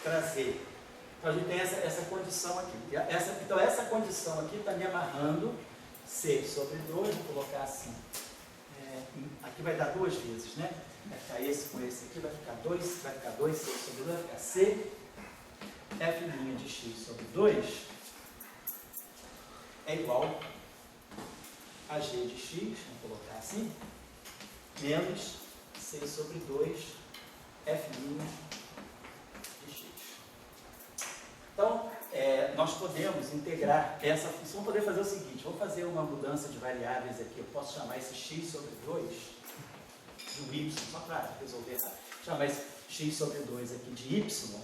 trazer. Então, a gente tem essa condição aqui. Então, essa condição aqui está me amarrando C sobre 2, vou colocar assim. Aqui vai dar duas vezes, né? Vai ficar esse com esse aqui, vai ficar 2C sobre 2, vai ficar C, F' de x sobre 2, é igual a g de x, vamos colocar assim, menos c sobre 2 f' de x. Então, nós podemos integrar essa função, vamos poder fazer o seguinte, vou fazer uma mudança de variáveis aqui, eu posso chamar esse x sobre 2 de um y, só para resolver, chamar esse x sobre 2 aqui de y,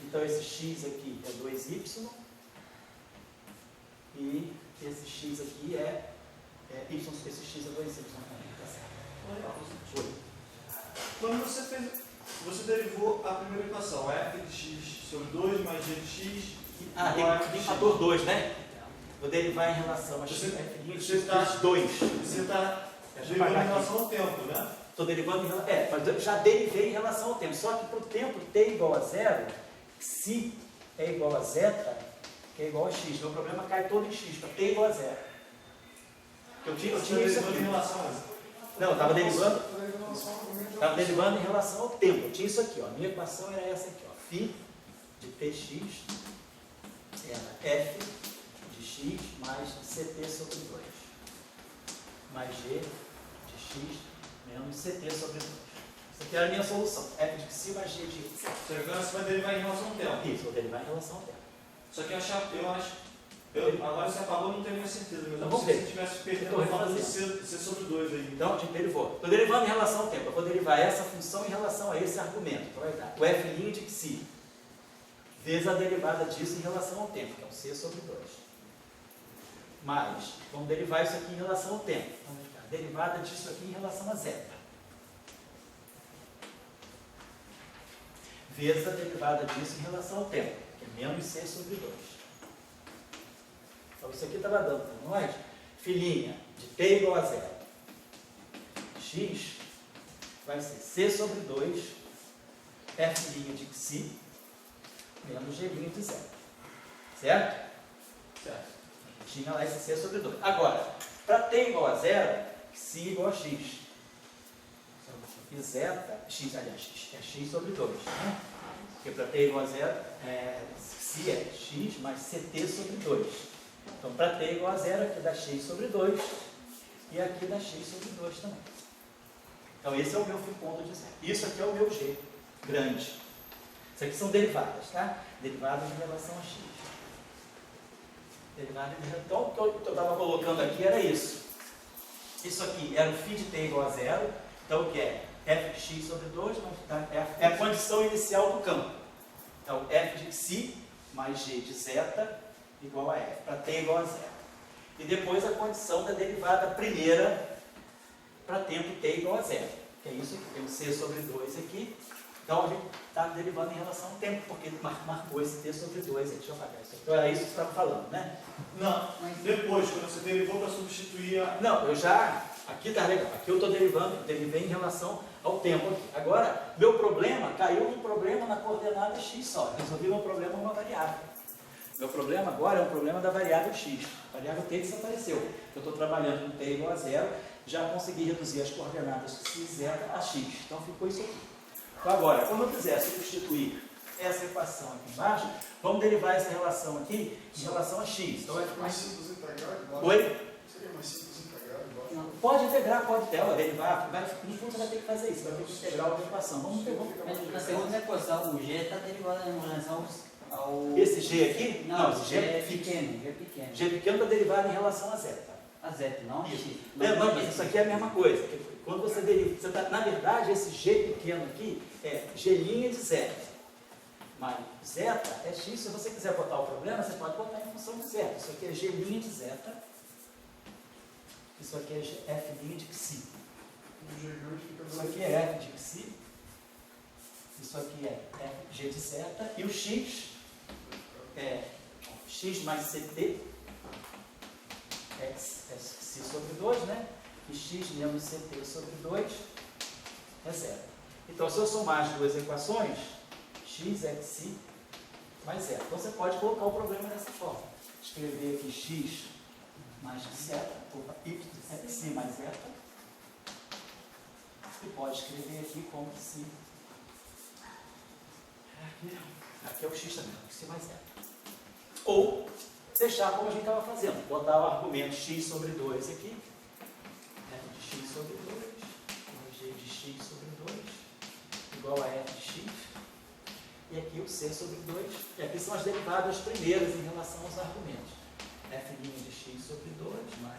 então esse x aqui é 2y, e esse x aqui é y, esse x é 2y também, tá certo? Oi. Quando você derivou a primeira equação, f de x sobre 2 mais g de x. Tem fator 2, né? Vou derivar em relação a x, f de x vezes 2. Você está derivando em relação ao tempo, né? Estou derivando em relação. Mas eu já derivei em relação ao tempo. Só que para o tempo t igual a 0, se é igual a zeta, que é igual a x. Meu problema cai todo em x, para t igual a 0. Eu tinha isso aqui. Em relação a isso. Não, eu estava derivando em relação ao tempo. Eu tinha isso aqui, ó. A minha equação era essa aqui, ó. Φ de tx era f de x mais ct sobre 2. Mais g de x menos ct sobre 2. Isso aqui era a minha solução. F de psi mais g de x. Agora você vai derivar em relação ao tempo. Isso, vou derivar em relação ao tempo. Só que agora você apagou, não tem mais certeza, mas Então, eu vamos se ver. você tivesse perdido Então, a fala de refazendo. C sobre 2 aí. Então, a gente derivou. Estou derivando em relação ao tempo. Eu vou derivar essa função em relação a esse argumento. Então, vai dar o f' de psi vezes a derivada disso em relação ao tempo, que é o c sobre 2. Mas, vamos derivar isso aqui em relação ao tempo. Então, vai ficar a derivada disso aqui em relação a zeta. Vezes a derivada disso em relação ao tempo, que é menos c sobre 2. Então, isso aqui estava dando para nós, filhinha de t igual a 0. X vai ser c sobre 2, f' de psi, menos g' de 0. Certo? Certo. Tinha lá esse c sobre 2. Agora, para t igual a 0, psi igual a x. E zeta, x, aliás, é x sobre 2. Né? Porque para t igual a 0, psi é x mais ct sobre 2. Então, para t igual a 0, aqui dá x sobre 2 e aqui dá x sobre 2 também. Então, esse é o meu ponto de 0. Isso aqui é o meu g grande. Isso aqui são derivadas, tá? Derivadas em relação a x. Derivada em relação... Então, o que eu estava colocando aqui era isso. Isso aqui era o φ de t igual a 0. Então, o que é? f de x sobre 2, é a condição inicial do campo. Então, f de psi mais g de zeta igual a f, para t igual a 0. E depois a condição da derivada primeira para tempo t igual a 0. Que é isso aqui, tem um c sobre 2 aqui, Então a gente está derivando em relação ao tempo, porque marcou esse t sobre 2. Deixa eu apagar isso. Então era isso que você estava falando, né? Não, depois, quando você derivou para substituir a... Não, eu já... Aqui está legal. Aqui eu estou derivei em relação ao tempo aqui. Agora, meu problema caiu num problema na coordenada x só. Eu resolvi meu problema numa variável. Meu problema agora é um problema da variável x. A variável t desapareceu. Eu estou trabalhando com t igual a 0, já consegui reduzir as coordenadas x zeta a x. Então ficou isso aqui. Então agora, quando eu quiser substituir essa equação aqui embaixo, vamos derivar essa relação aqui em relação a x. Então vai ficar mais simples integrar de baixo. Oi? Seria mais simples integrar de baixo. Não. Pode integrar, pode derivar. No fundo você vai ter que fazer isso, vai ter que integrar a equação. Vamos ver. Na segunda equação, o g está derivado em relação ao... Esse g aqui? Não, esse g é pequeno, g é pequeno. G pequeno está derivado em relação a zeta. A zeta, não a x. Não, mas isso aqui é a mesma coisa. Quando você deriva, na verdade, esse g pequeno aqui é g' de zeta. Mas zeta é x. Se você quiser botar o problema, você pode botar em função de zeta. Isso aqui é g' de zeta. Isso aqui é f' de psi. O gigante fica Isso aqui é f de psi. Isso aqui é g de zeta. E o x é x mais ct. É psi sobre 2, né? E x menos ct sobre 2 é zero. Então, se eu somar as duas equações, x é psi mais zero. Então, você pode colocar o problema dessa forma. Escrever aqui x mais zeta, y é psi mais zeta. E pode escrever aqui como psi. Aqui é o x também, psi mais zeta. Ou deixar como a gente estava fazendo, botar o argumento x sobre 2 aqui, f de x sobre 2, g de x sobre 2, igual a f de x, e aqui o c sobre 2, e aqui são as derivadas primeiras em relação aos argumentos. F' de x sobre 2 mais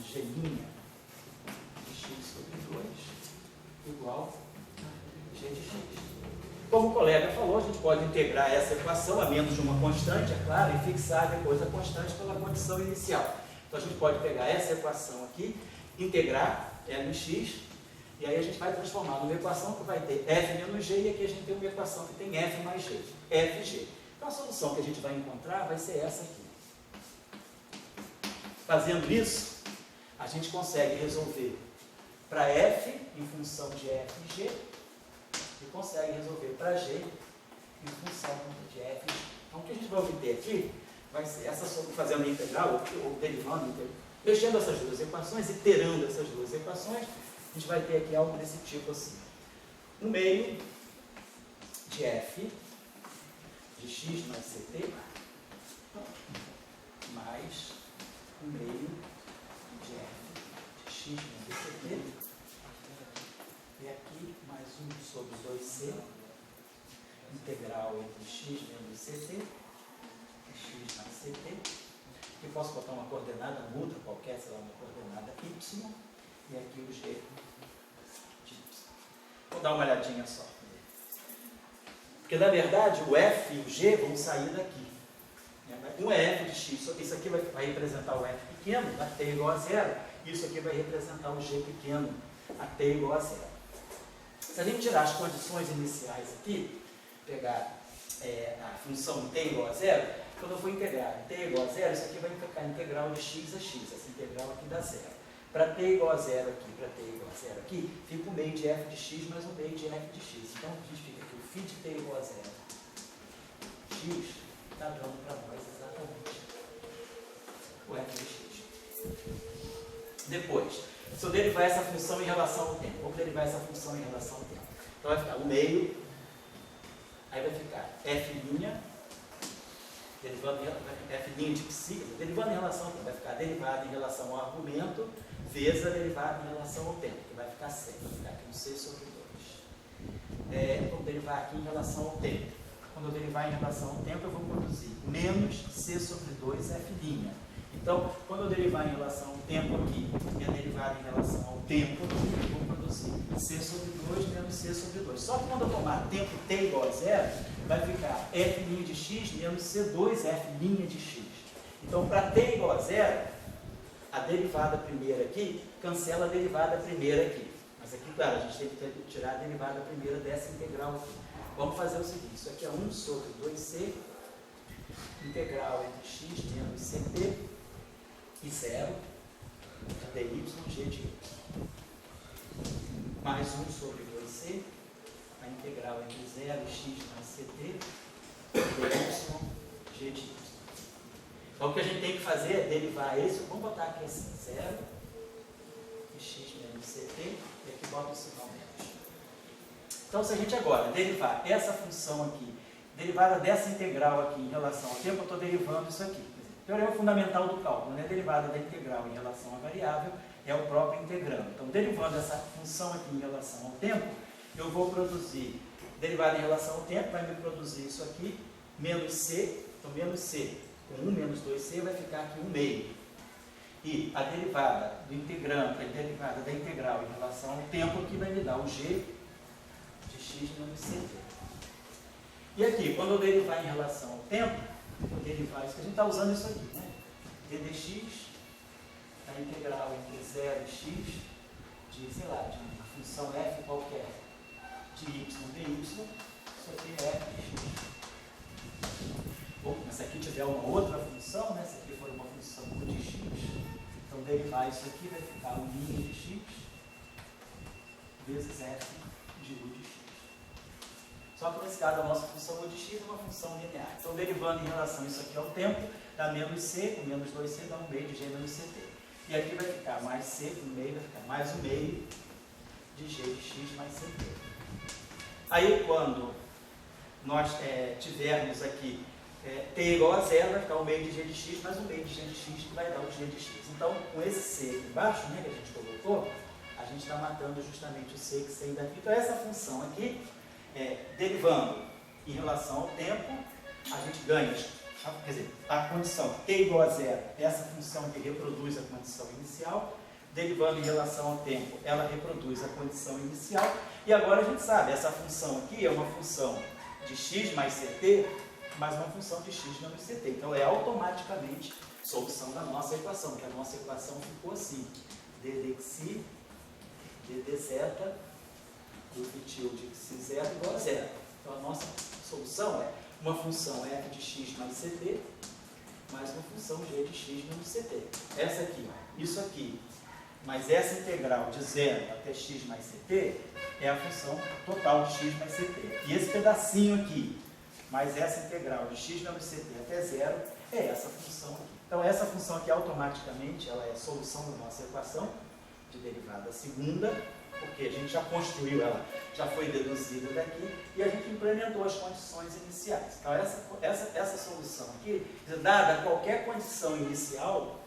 g' de x sobre 2 igual a g de x. Como o colega falou, a gente pode integrar essa equação a menos de uma constante, é claro, e fixar depois a constante pela condição inicial. Então a gente pode pegar essa equação aqui, integrar ela em x, e aí a gente vai transformar numa equação que vai ter f menos g, e aqui a gente tem uma equação que tem f mais g, fg. Então a solução que a gente vai encontrar vai ser essa aqui. Fazendo isso, a gente consegue resolver para f em função de f e g, e consegue resolver para g em função de f. Então, o que a gente vai obter aqui vai ser essa fazendo a integral, ou derivando, mexendo essas duas equações, iterando essas duas equações, a gente vai ter aqui algo desse tipo assim. Um meio de f de x mais ct mais um meio de f de x menos ct. E aqui, mais 1 sobre 2c, integral entre x menos ct, e x mais ct. Aqui posso botar uma coordenada muda qualquer, sei lá, uma coordenada y, e aqui o g de y. Vou dar uma olhadinha só. Porque, na verdade, o f e o g vão sair daqui. Um é f de x, isso aqui vai representar o f pequeno, a t igual a 0, e isso aqui vai representar o g pequeno, a t igual a 0. Se a gente tirar as condições iniciais aqui, pegar a função t igual a 0, quando eu for integrar t igual a 0, isso aqui vai ficar integral de x a x, essa integral aqui dá 0. Para t igual a 0 aqui, para t igual a 0 aqui, fica o meio de f de x mais o meio de f de x. Então, a gente fica aqui o φ de t igual a 0, x está dando para nós exatamente o f de x. Depois, se eu derivar essa função em relação ao tempo, vamos derivar essa função em relação ao tempo. Então vai ficar o meio, aí vai ficar f', derivando f' de psi, derivando em relação ao tempo, vai ficar derivada em relação ao argumento, vezes a derivada em relação ao tempo, que vai ficar 100, vai ficar aqui um c sobre 2. Vamos derivar aqui em relação ao tempo. Quando eu derivar em relação ao tempo, eu vou produzir menos c sobre 2 f'. Então, quando eu derivar em relação ao tempo aqui e a derivada em relação ao tempo, eu vou produzir c sobre 2 menos c sobre 2. Só que quando eu tomar tempo t igual a 0, vai ficar f' de x menos c2f' de x. Então, para t igual a 0, a derivada primeira aqui cancela a derivada primeira aqui. Mas aqui, claro, a gente tem que tirar a derivada primeira dessa integral aqui. Vamos fazer o seguinte, isso aqui é 1 sobre 2c, integral entre x menos ct e 0, de dy, g de y. Mais 1 sobre 2c, a integral entre 0 e x mais ct, dy, g de y. Então o que a gente tem que fazer é derivar esse, vamos botar aqui assim, 0 e x menos ct, e aqui bota o sinal menos. Então se a gente agora derivar essa função aqui, derivada dessa integral aqui em relação ao tempo, eu estou derivando isso aqui. Teorema fundamental do cálculo, né? Derivada da integral em relação à variável é o próprio integrando. Então, derivando essa função aqui em relação ao tempo, eu vou produzir, derivada em relação ao tempo, vai me produzir isso aqui, menos c, então menos c com 1 menos 2c vai ficar aqui 1 meio. E a derivada do integrando, a derivada da integral em relação ao tempo aqui vai me dar o g de x menos ct. E aqui, quando eu derivar em relação ao tempo, vou derivar isso, que a gente está usando isso aqui, né? d dx, a integral entre 0 e x, de, sei lá, de uma função f qualquer, de y dy, isso aqui é f de x. Bom, mas se aqui tiver uma outra função, né? Se aqui for uma função u de x, então derivar isso aqui vai ficar u' de x vezes f de u de x. Só que nesse caso a nossa função u de x é uma função linear. Então derivando em relação a isso aqui ao tempo, dá menos c, com menos 2c dá 1 meio de g menos ct. E aqui vai ficar mais c, com meio vai ficar mais 1 meio de g de x mais ct. Aí quando nós tivermos aqui t igual a 0, vai ficar 1 meio de g de x mais 1 meio de g de x, que vai dar o g de x. Então, com esse c aqui embaixo, né, que a gente colocou, a gente está matando justamente o c que saiu daqui. Então, essa função aqui, derivando em relação ao tempo, a gente ganha, quer dizer, a condição t igual a 0, essa função que reproduz a condição inicial, derivando em relação ao tempo, ela reproduz a condição inicial, e agora a gente sabe, essa função aqui é uma função de x mais ct, mais uma função de x menos ct. Então, é automaticamente solução da nossa equação, que a nossa equação ficou assim, d dxi, d dz, do tilde x0 igual a 0. Então, a nossa solução é uma função f de x mais ct, mais uma função g de x menos ct. Essa aqui, isso aqui, mas essa integral de 0 até x mais ct é a função total de x mais ct. E esse pedacinho aqui, mais essa integral de x menos ct até 0, é essa função aqui. Então, essa função aqui, automaticamente, ela é a solução da nossa equação de derivada segunda, porque a gente já construiu ela, já foi deduzida daqui, e a gente implementou as condições iniciais. Então, essa solução aqui, dada qualquer condição inicial,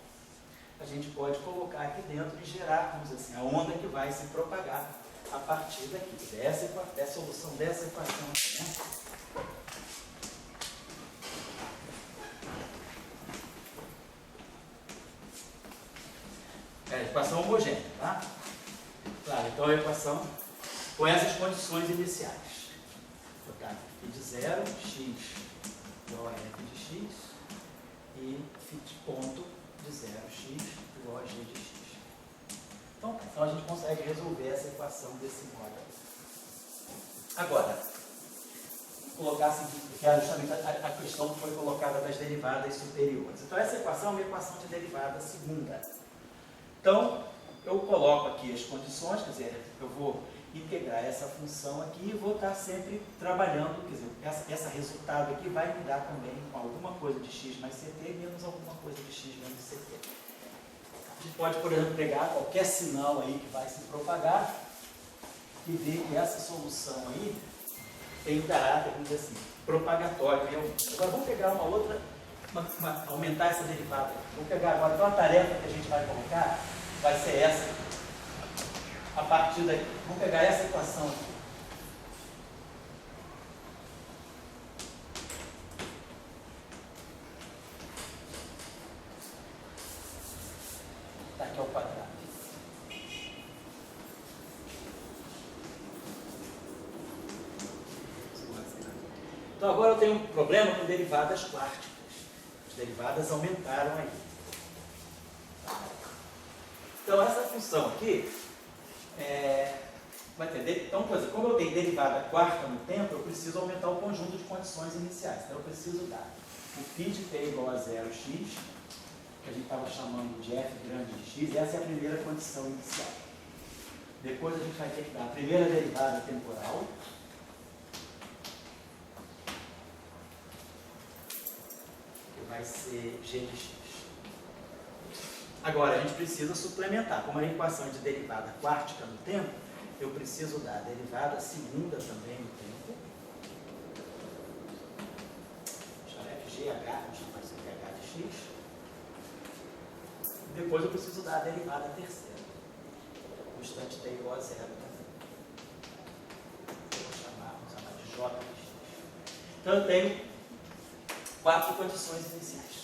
a gente pode colocar aqui dentro e gerar, vamos dizer assim, a onda que vai se propagar a partir daqui. Essa é a solução dessa equação aqui, né? É a equação homogênea, tá? Claro, então a equação com essas condições iniciais. Vou botar aqui de 0, x igual a f de x, e de ponto de 0, x igual a g de x. Então a gente consegue resolver essa equação desse modo. Agora, vou colocar assim, que é justamente a questão que foi colocada das derivadas superiores. Então essa equação é uma equação de derivada segunda. Então, eu coloco aqui as condições, quer dizer, eu vou integrar essa função aqui e vou estar sempre trabalhando, quer dizer, esse resultado aqui vai me dar também com alguma coisa de x mais ct menos alguma coisa de x menos ct. A gente pode, por exemplo, pegar qualquer sinal aí que vai se propagar e ver que essa solução aí tem um caráter, vamos dizer assim, propagatório realmente. Agora vamos pegar uma outra, aumentar essa derivada. Vamos pegar agora, então a tarefa que a gente vai colocar vai ser essa. A partir daí, vamos pegar essa equação aqui. Está aqui ao quadrado. Então agora eu tenho um problema com derivadas quárticas. As derivadas aumentaram aí. Então essa função aqui, Vai ter, então, por exemplo, como eu tenho derivada quarta no tempo, eu preciso aumentar o conjunto de condições iniciais. Então, eu preciso dar o φ de t igual a 0x, que a gente estava chamando de f grande de x, essa é a primeira condição inicial. Depois a gente vai ter que dar a primeira derivada temporal, que vai ser g de x. Agora, a gente precisa suplementar. Como a equação é de derivada quartica no tempo, eu preciso dar a derivada segunda também no tempo. FGH, a gente vai ser h de x. Depois eu preciso dar a derivada terceira. Constante t igual a 0 também. Vou chamar de j de x. Então eu tenho 4 condições iniciais.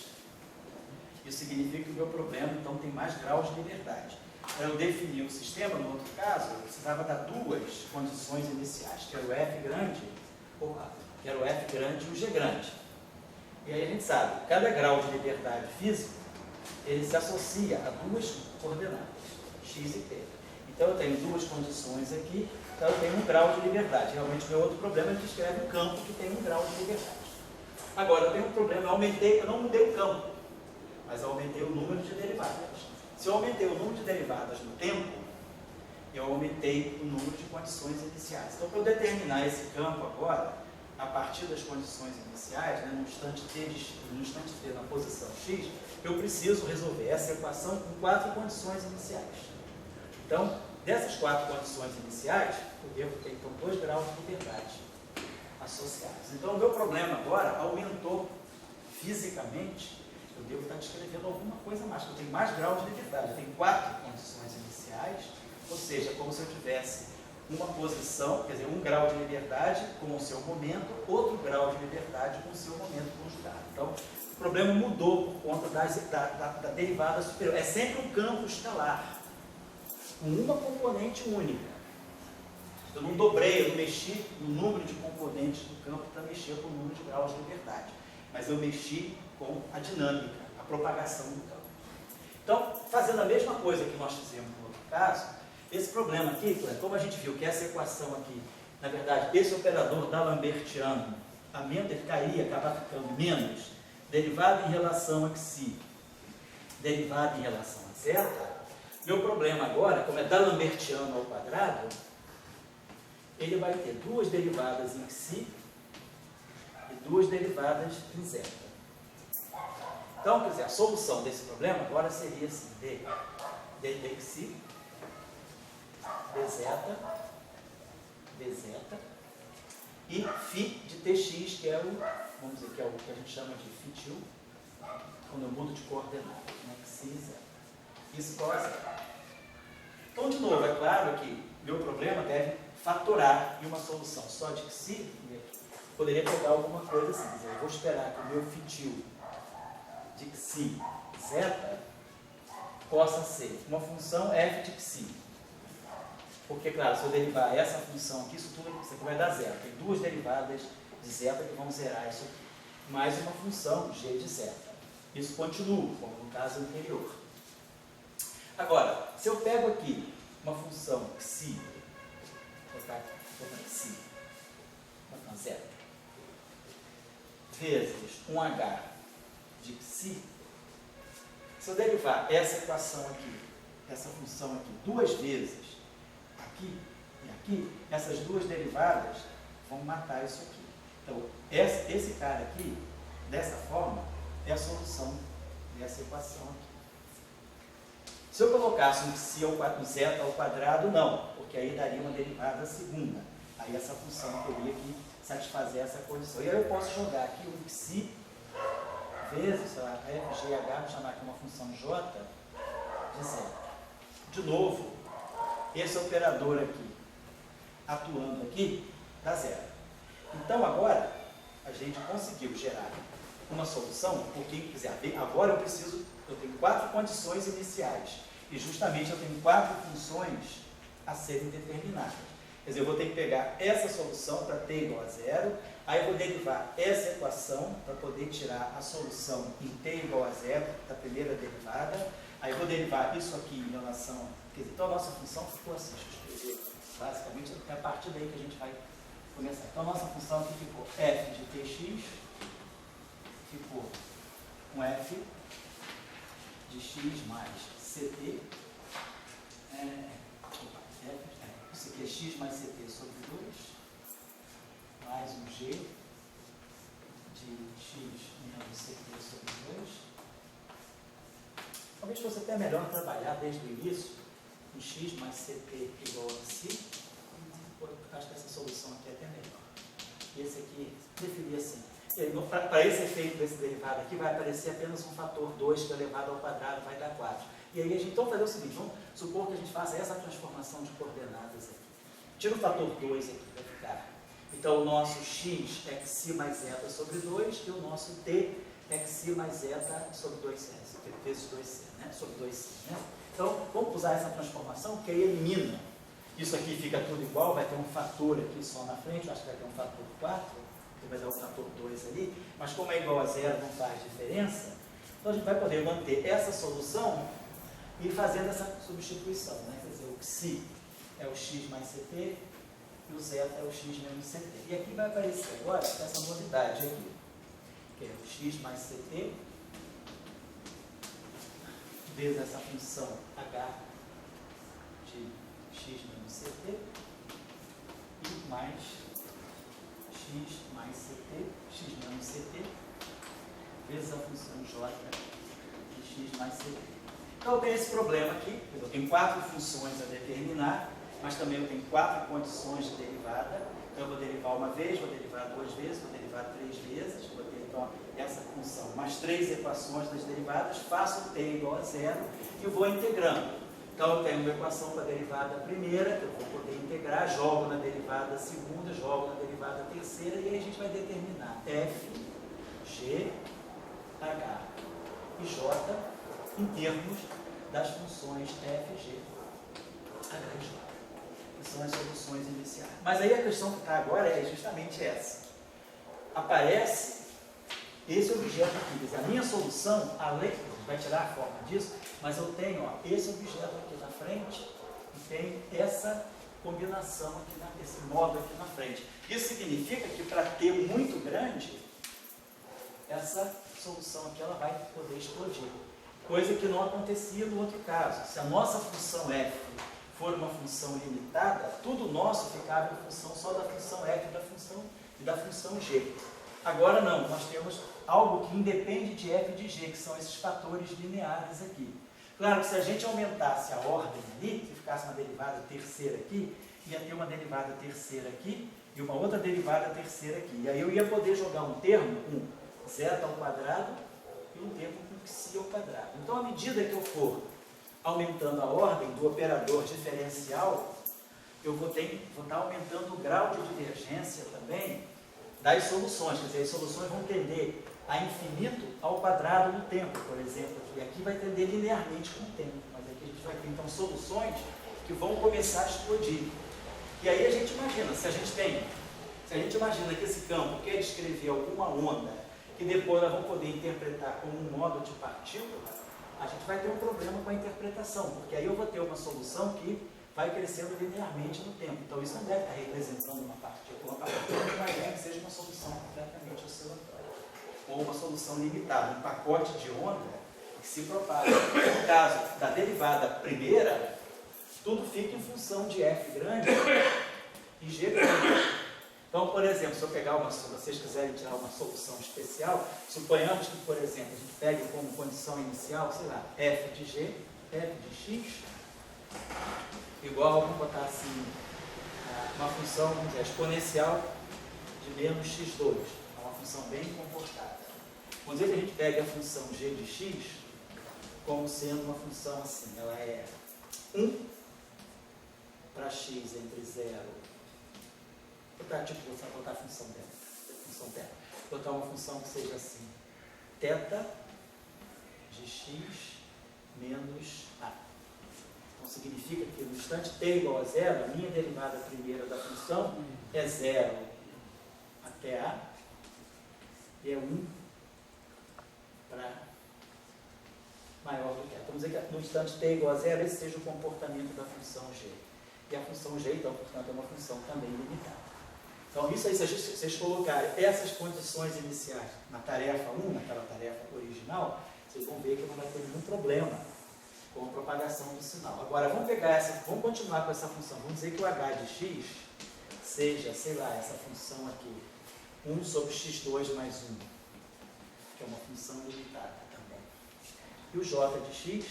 Isso significa que o meu problema, então, tem mais graus de liberdade. Para eu definir o sistema, no outro caso, eu precisava dar 2 condições iniciais, que era o F grande, que era o F grande e o G grande. E aí a gente sabe, cada grau de liberdade física, ele se associa a 2 coordenadas, x e t. Então eu tenho 2 condições aqui, então eu tenho 1 grau de liberdade. Realmente o meu outro problema é que escreve um campo que tem 1 grau de liberdade. Agora, eu tenho um problema, eu não mudei o campo, mas eu aumentei o número de derivadas. Se eu aumentei o número de derivadas no tempo, eu aumentei o número de condições iniciais. Então, para eu determinar esse campo agora, a partir das condições iniciais, né, no instante t, na posição x, eu preciso resolver essa equação com 4 condições iniciais. Então, dessas 4 condições iniciais, eu devo ter então 2 graus de liberdade associados. Então, o meu problema agora aumentou fisicamente. Eu devo estar descrevendo alguma coisa mais, porque eu tenho mais graus de liberdade. Eu tenho 4 condições iniciais, ou seja, como se eu tivesse uma posição, quer dizer, 1 grau de liberdade com o seu momento, outro grau de liberdade com o seu momento conjugado. Então, o problema mudou por conta da derivada superior. É sempre um campo escalar, com uma componente única. Eu não dobrei, eu não mexi no número de componentes do campo para mexer com o número de graus de liberdade, mas eu mexi com a dinâmica, a propagação do campo. Então, fazendo a mesma coisa que nós fizemos no outro caso, esse problema aqui, como a gente viu que essa equação aqui, na verdade, esse operador d'Alembertiano, ele caía, acaba ficando menos, derivado em relação a xi, derivado em relação a zeta, meu problema agora, como é d'Alembertiano ao quadrado, ele vai ter 2 derivadas em xi e 2 derivadas em zeta. Então, quer dizer, a solução desse problema agora seria assim, d xi, dz e φ de tx, que é o, vamos dizer, que é o que a gente chama de φ2, quando eu mudo de coordenada, né, xi e zeta. Isso igual a zero. Então, de novo, é claro que meu problema deve fatorar em uma solução só de xi, poderia pegar alguma coisa assim, quer dizer, eu vou esperar que o meu φ2 de xi zeta possa ser uma função f de xi. Porque, claro, se eu derivar essa função aqui, isso aqui vai dar zero. Tem 2 derivadas de zeta que vão zerar isso aqui. Mais uma função g de zeta. Isso continua, como no caso anterior. Agora, se eu pego aqui uma função xi, vou colocar xi, uma zeta, vezes um h de xi, se eu derivar essa equação aqui, essa função aqui, 2 vezes, aqui e aqui, essas 2 derivadas vão matar isso aqui. Então, esse cara aqui, dessa forma, é a solução dessa equação aqui. Se eu colocasse um xi um zeta ao quadrado, não, porque aí daria uma derivada segunda. Aí essa função teria que satisfazer essa condição. E aí eu posso jogar aqui um xi vezes, sei lá, FGH, vou chamar aqui uma função J de zeta. De novo, esse operador aqui, atuando aqui, dá zero. Então agora, a gente conseguiu gerar uma solução, porque, quer dizer, agora eu tenho 4 condições iniciais, e justamente eu tenho 4 funções a serem determinadas. Quer dizer, eu vou ter que pegar essa solução para t igual a zero, aí eu vou derivar essa equação para poder tirar a solução em t igual a zero da primeira derivada, aí eu vou derivar isso aqui em relação, quer dizer, então a nossa função ficou assim, deixa eu escrever basicamente é a partir daí que a gente vai começar. Então, a nossa função aqui ficou f de tx, ficou um f de x mais ct, isso aqui é x mais ct sobre 2, mais um g de x menos ct sobre 2. Talvez fosse até melhor trabalhar desde o início com x mais ct igual a si. Acho que essa solução aqui é até melhor. E esse aqui, definir assim. Para esse efeito desse derivado aqui, vai aparecer apenas um fator 2 que é elevado ao quadrado, vai dar 4. E aí a gente então fazer o seguinte, vamos supor que a gente faça essa transformação de coordenadas aqui. Tira o fator 2 aqui, vai ficar. Então o nosso x é xi mais zeta sobre 2 e o nosso t é xi mais zeta sobre 2c, vezes 2c, né? Sobre 2c. Né? Então vamos usar essa transformação que aí elimina. Isso aqui fica tudo igual, vai ter um fator aqui só na frente, eu acho que vai ter um fator 4, que vai dar um fator 2 ali, mas como é igual a zero não faz diferença, então a gente vai poder manter essa solução e ir fazendo essa substituição, né? Quer dizer, o xi é o x mais ct e o zeta é o x menos ct. E aqui vai aparecer agora essa novidade aqui, que é o x mais ct vezes essa função h de x menos ct e mais x mais ct, x menos ct, vezes a função j de x mais ct. Então eu tenho esse problema aqui, eu tenho 4 funções a determinar, mas também eu tenho 4 condições de derivada. Então eu vou derivar uma vez, vou derivar 2 vezes, vou derivar 3 vezes, vou ter então essa função, mais 3 equações das derivadas, faço t igual a zero e vou integrando. Então eu tenho uma equação para a derivada primeira, que eu vou poder integrar, jogo na derivada segunda, jogo na derivada terceira, e aí a gente vai determinar f, g, h e j em termos das funções f, g, h e j, que são as soluções iniciais. Mas aí a questão que está agora é justamente essa. Aparece esse objeto aqui, quer dizer, a minha solução, além, vai tirar a forma disso, mas eu tenho esse objeto aqui na frente e tenho essa combinação aqui, esse módulo aqui na frente. Isso significa que para t muito grande, essa solução aqui ela vai poder explodir. Coisa que não acontecia no outro caso. Se a nossa função f for uma função limitada, tudo nosso ficava em função só da função f e da função g. Agora não, nós temos algo que independe de f e de g, que são esses fatores lineares aqui. Claro que se a gente aumentasse a ordem ali, se ficasse uma derivada terceira aqui, ia ter uma derivada terceira aqui e uma outra derivada terceira aqui. E aí eu ia poder jogar um termo com zeta ao quadrado e um termo com xi ao quadrado. Então, à medida que eu for aumentando a ordem do operador diferencial, eu vou estar aumentando o grau de divergência também das soluções. Quer dizer, as soluções vão tender a infinito ao quadrado no tempo, por exemplo. E aqui vai tender linearmente com o tempo. Mas aqui a gente vai ter, então, soluções que vão começar a explodir. E aí a gente imagina, se a gente imagina que esse campo quer descrever alguma onda que depois nós vamos poder interpretar como um módulo de partícula, a gente vai ter um problema com a interpretação, porque aí eu vou ter uma solução que vai crescendo linearmente no tempo. Então isso não deve estar representando uma partícula que imagina que seja uma solução completamente oscilatória, ou uma solução limitada, um pacote de onda que se propaga. No caso da derivada primeira, tudo fica em função de f grande e g grande. Então, por exemplo, se eu pegar se vocês quiserem tirar uma solução especial, suponhamos que, por exemplo, a gente pegue como condição inicial, sei lá, f de g, f de x, igual, vamos botar assim, uma função, vamos dizer, exponencial de menos x2, é uma função bem comportada. Vamos dizer que a gente pegue a função g de x como sendo uma função assim, ela é 1 para x entre 0, vou botar a função θ. Vou botar uma função que seja assim, θ de x menos a. Então significa que no instante t igual a 0, a minha derivada primeira da função é 0 até a, e é 1 para maior do que a. Vamos dizer que no instante t igual a 0, esse seja o comportamento da função g. e a função g, então, portanto, é uma função também limitada. Então, isso aí, se vocês colocarem essas condições iniciais na tarefa 1, naquela tarefa original, vocês vão ver que não vai ter nenhum problema com a propagação do sinal. Agora, vamos continuar com essa função. Vamos dizer que o h de x seja, sei lá, essa função aqui, 1 sobre x2 mais 1, que é uma função limitada também. E o j de x,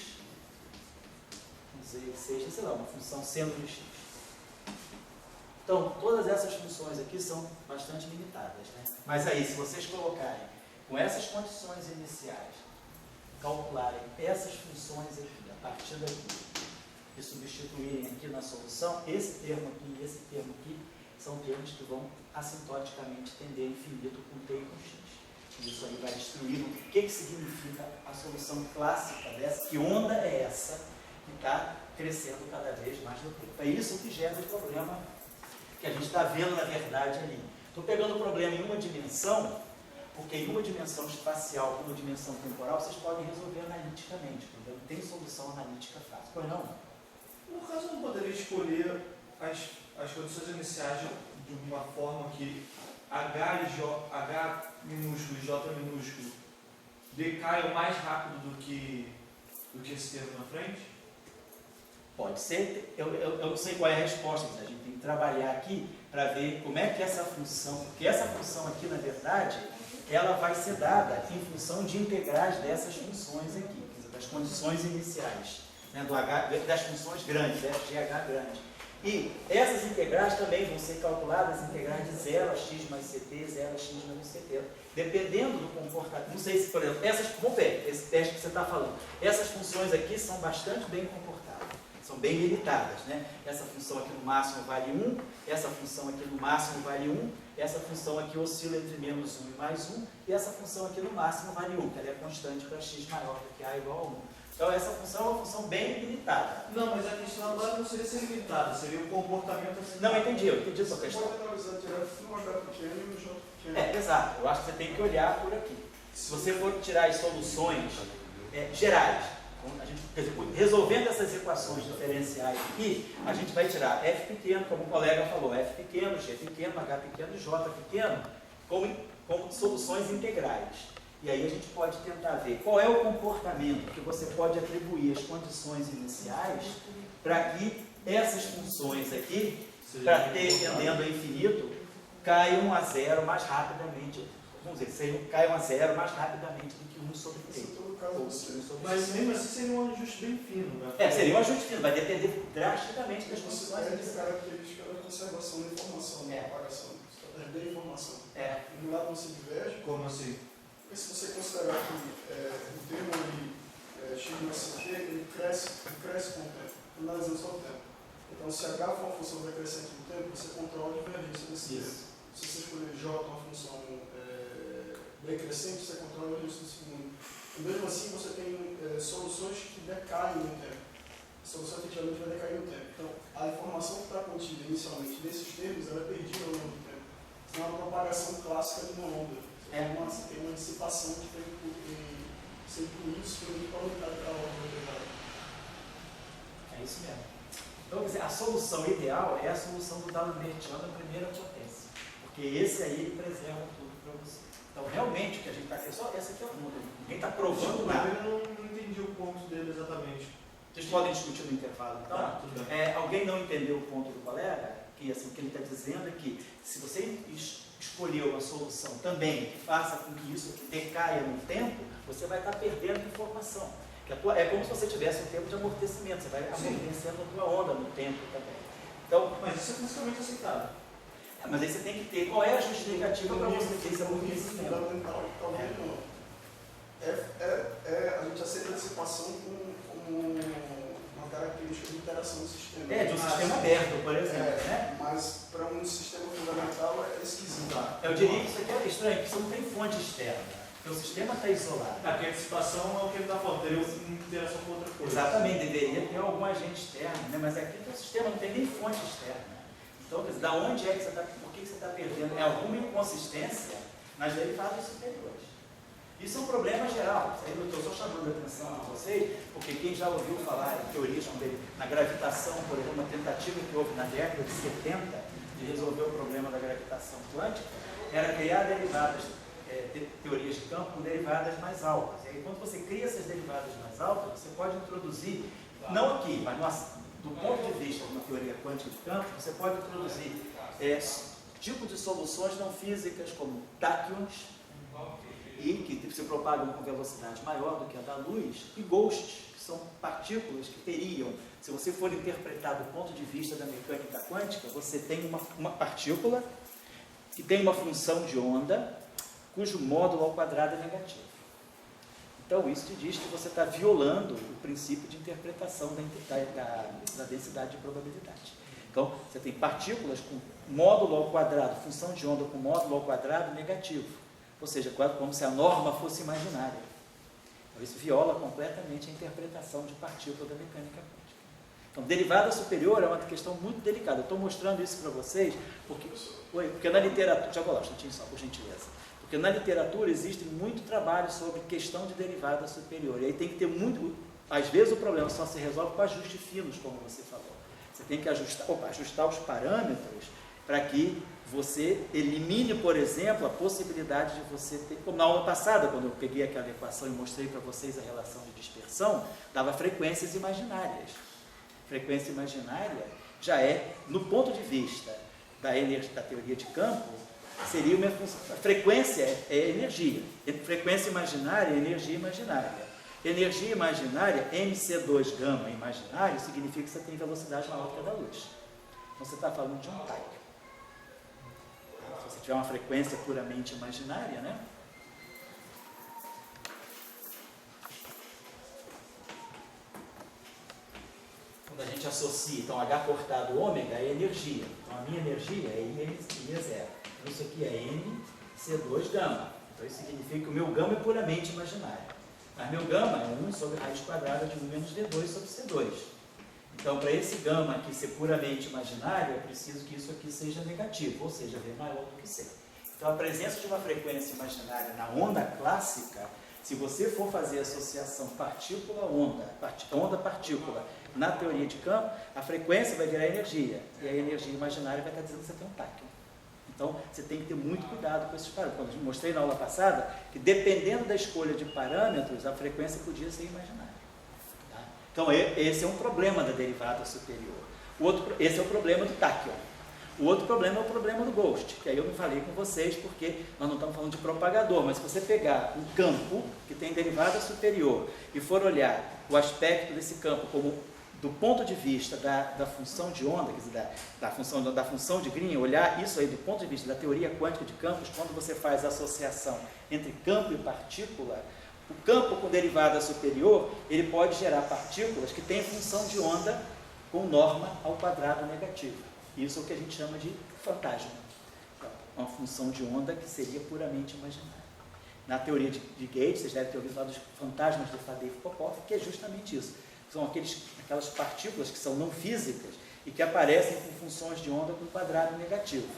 vamos dizer que seja, sei lá, uma função seno de x. Então, todas essas funções aqui são bastante limitadas, né? Mas aí, se vocês colocarem com essas condições iniciais, calcularem essas funções aqui, a partir daqui, e substituírem aqui na solução, esse termo aqui e esse termo aqui são termos que vão assintoticamente tender a infinito com t e com x. Isso aí vai destruir o que significa a solução clássica dessa, que onda é essa que está crescendo cada vez mais no tempo. É isso que gera o problema que a gente está vendo, na verdade, ali. Estou pegando o problema em uma dimensão, porque em uma dimensão espacial, uma dimensão temporal, vocês podem resolver analiticamente, entendeu? Não tem solução analítica fácil. Pois não? No caso, eu não poderia escolher as condições iniciais de uma forma que H minúsculo e J minúsculo decaiam mais rápido do que esse termo na frente? Pode ser. Eu não sei qual é a resposta, mas a gente tem que trabalhar aqui para ver como é que essa função, porque essa função aqui, na verdade, ela vai ser dada em função de integrais dessas funções aqui, das condições iniciais, né, das funções grandes, f de h grande. E essas integrais também vão ser calculadas, integrais de 0 a x mais ct, 0 a x menos ct. Dependendo do comportamento, não sei se, por exemplo, vamos ver, esse teste que você está falando, essas funções aqui são bastante bem comportadas, são bem limitadas, né? Essa função aqui no máximo vale 1, essa função aqui no máximo vale 1, essa função aqui oscila entre menos 1 e mais 1, e essa função aqui no máximo vale 1, que ela é constante para x maior do que a igual a 1. Então essa função é uma função bem limitada. Não, mas a questão agora não seria ser limitada, seria o comportamento assim. Não, eu entendi a sua Você questão. pode analisar direto no H pequeno e no J pequeno. Exato. Eu acho que você tem que olhar por aqui. Se você for tirar as soluções gerais, quer dizer, resolvendo essas equações diferenciais aqui, a gente vai tirar f pequeno, como o colega falou, f pequeno, g pequeno, h pequeno, j pequeno, como soluções integrais. E aí a gente pode tentar ver qual é o comportamento que você pode atribuir às condições iniciais para que essas funções aqui, para t tendendo a infinito, caiam a zero mais rapidamente. Vamos dizer, caiam a zero mais rapidamente do que 1 sobre t. Isso em todo caso você. Mas mesmo assim seria um ajuste bem fino, né? Seria um ajuste fino, vai depender drasticamente das Você condições perde a iniciais. característica da conservação da informação, da propagação. Você está perdendo a informação. No lado você diverge. Como assim? Porque se você considerar que o termo ali, x mais ct, ele cresce com o tempo, analisando só o tempo. Então, se h for uma função decrescente do tempo, você controla a divergência desse tempo. Se você escolher j uma função decrescente, você controla a divergência do segundo. E mesmo assim, você tem soluções que decaem no tempo. A solução efetivamente vai decair no tempo. Então, a informação que está contida inicialmente nesses termos, ela é perdida ao longo do tempo. É uma propagação clássica de uma onda. Tem uma dissipação que tem que ser incluída para aumentar a ordem. É isso mesmo. Então, quer dizer, a solução ideal é a solução do D'Alembertiano em primeira potência. Porque esse aí ele preserva tudo para você. Então, realmente, o que a gente está querendo, só essa aqui é o mundo. Ninguém está provando nada. Eu não entendi o ponto dele exatamente. Vocês podem discutir no intervalo, então? Tudo bem. Alguém não entendeu o ponto do colega? Que assim, o que ele está dizendo é que se você escolher uma solução também que faça com que isso decaia no tempo, você vai estar perdendo informação. É como se você tivesse um tempo de amortecimento, você vai amortecendo a tua onda no tempo também. Então, Mas isso é fisicamente aceitável. mas aí você tem que ter qual é a justificativa para você ter esse É amortecimento. fundamental, talvez não. A gente aceita a dissipação como uma característica de interação do sistema. De um sistema aberto, por exemplo, né? Mas para um sistema fundamental é esquisito. Eu diria que isso aqui é estranho, porque você não tem fonte externa. Porque o sistema está isolado. Porque a dissipação é o que ele está falando, teria uma interação com outra coisa. Exatamente, deveria ter algum agente externo, né? Mas aqui o sistema não tem nem fonte externa. Então, quer dizer, da onde é que você está, por que você está perdendo? É alguma inconsistência nas derivadas superiores. Isso é um problema geral. Eu estou só chamando a atenção de vocês, porque quem já ouviu falar em teorias como na gravitação, por exemplo, uma tentativa que houve na década de 70 de resolver o problema da gravitação quântica, era criar derivadas, teorias de campo com derivadas mais altas. E aí, quando você cria essas derivadas mais altas, você pode introduzir, não aqui, mas do ponto de vista de uma teoria quântica de campo, você pode introduzir tipos de soluções não físicas como táquions, e que se propagam com velocidade maior do que a da luz, e ghosts, que são partículas que teriam, se você for interpretar do ponto de vista da mecânica quântica, você tem uma partícula que tem uma função de onda, cujo módulo ao quadrado é negativo. Então, isso te diz que você está violando o princípio de interpretação da densidade de probabilidade. Então, você tem partículas com módulo ao quadrado, função de onda com módulo ao quadrado negativo. Ou seja, como se a norma fosse imaginária. Então, isso viola completamente a interpretação de partícula da mecânica quântica. Então, derivada superior é uma questão muito delicada. Eu estou mostrando isso para vocês porque na literatura... Já vou lá, um instantinho só, por gentileza. Porque na literatura existe muito trabalho sobre questão de derivada superior. E aí tem que ter muito... Às vezes o problema só se resolve com ajustes finos, como você falou. Você tem que ajustar os parâmetros para que você elimine, por exemplo, a possibilidade de você ter, como na aula passada, quando eu peguei aquela equação e mostrei para vocês a relação de dispersão, dava frequências imaginárias. Frequência imaginária já é, no ponto de vista da teoria de campo, seria uma função. A frequência é energia. Frequência imaginária é energia imaginária. Energia imaginária, mc2 gama imaginário, significa que você tem velocidade maior que a da luz. Então você está falando de um táquio. Se tiver uma frequência puramente imaginária, né? Quando a gente associa, então, H cortado ômega é energia. Então, a minha energia é I é zero. Então, isso aqui é MC2 gama. Então, isso significa que o meu gama é puramente imaginário. Mas meu gama é 1 sobre raiz quadrada de 1 menos V2 sobre C2. Então, para esse gama aqui ser puramente imaginário, é preciso que isso aqui seja negativo, ou seja, V maior do que C. Então, a presença de uma frequência imaginária na onda clássica, se você for fazer a associação partícula-onda, onda-partícula, na teoria de campo, a frequência vai virar energia, e a energia imaginária vai estar dizendo que você tem um táquio. Então, você tem que ter muito cuidado com esses parâmetros. Quando eu mostrei na aula passada, que dependendo da escolha de parâmetros, a frequência podia ser imaginária. Então, esse é um problema da derivada superior. Esse é o problema do táquion. O outro problema é o problema do ghost, que aí eu não falei com vocês, porque nós não estamos falando de propagador, mas se você pegar um campo que tem derivada superior e for olhar o aspecto desse campo como do ponto de vista da função de onda, quer dizer, da função de Green, olhar isso aí do ponto de vista da teoria quântica de campos, quando você faz a associação entre campo e partícula, o campo com derivada superior, ele pode gerar partículas que têm função de onda com norma ao quadrado negativo. Isso é o que a gente chama de fantasma. Uma função de onda que seria puramente imaginária. Na teoria de Gates, vocês devem ter ouvido falar dos fantasmas de Faddeev-Popov, que é justamente isso. São aquelas partículas que são não físicas e que aparecem com funções de onda com quadrado negativo,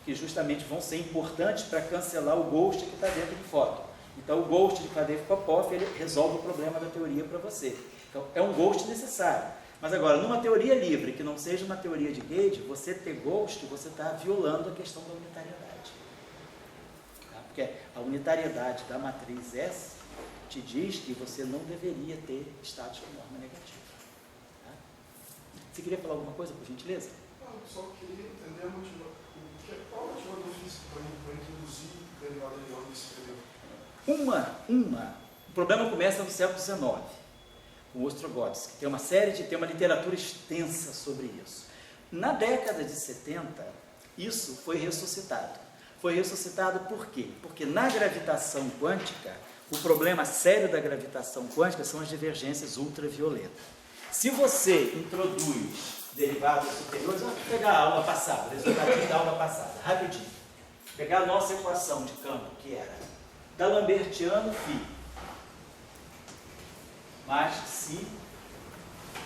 que justamente vão ser importantes para cancelar o ghost que está dentro do fóton. Então, o ghost de Faddeev-Popov, ele resolve o problema da teoria para você. Então, é um ghost necessário. Mas agora, numa teoria livre, que não seja uma teoria de Gauge, você ter ghost, você está violando a questão da unitariedade. Tá? Porque a unitariedade da matriz S te diz que você não deveria ter status com norma negativa. Tá? Você queria falar alguma coisa, por gentileza? Não, eu só queria entender qual é o motivador físico para introduzir derivada de ordem superior. O problema começa no século XIX. O Ostrogotsky, que tem uma literatura extensa sobre isso. Na década de 70, isso foi ressuscitado. Foi ressuscitado por quê? Porque na gravitação quântica, o problema sério da gravitação quântica são as divergências ultravioletas. Se você introduz derivadas superiores, vamos pegar a aula passada, resultado da aula passada, rapidinho. Pegar a nossa equação de campo, que era D'Alembertiano φ mais si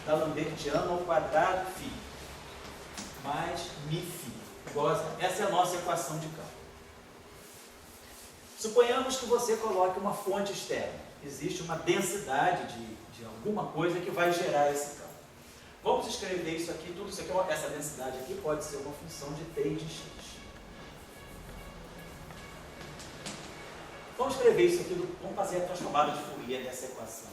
D'Alembertiano ao quadrado φ mais mi φ. Essa é a nossa equação de campo. Suponhamos que você coloque uma fonte externa. Existe uma densidade de alguma coisa que vai gerar esse campo. Vamos escrever isso aqui, tudo isso aqui, essa densidade aqui pode ser uma função de t de x. Vamos escrever isso aqui, vamos fazer a transformada de Fourier dessa equação.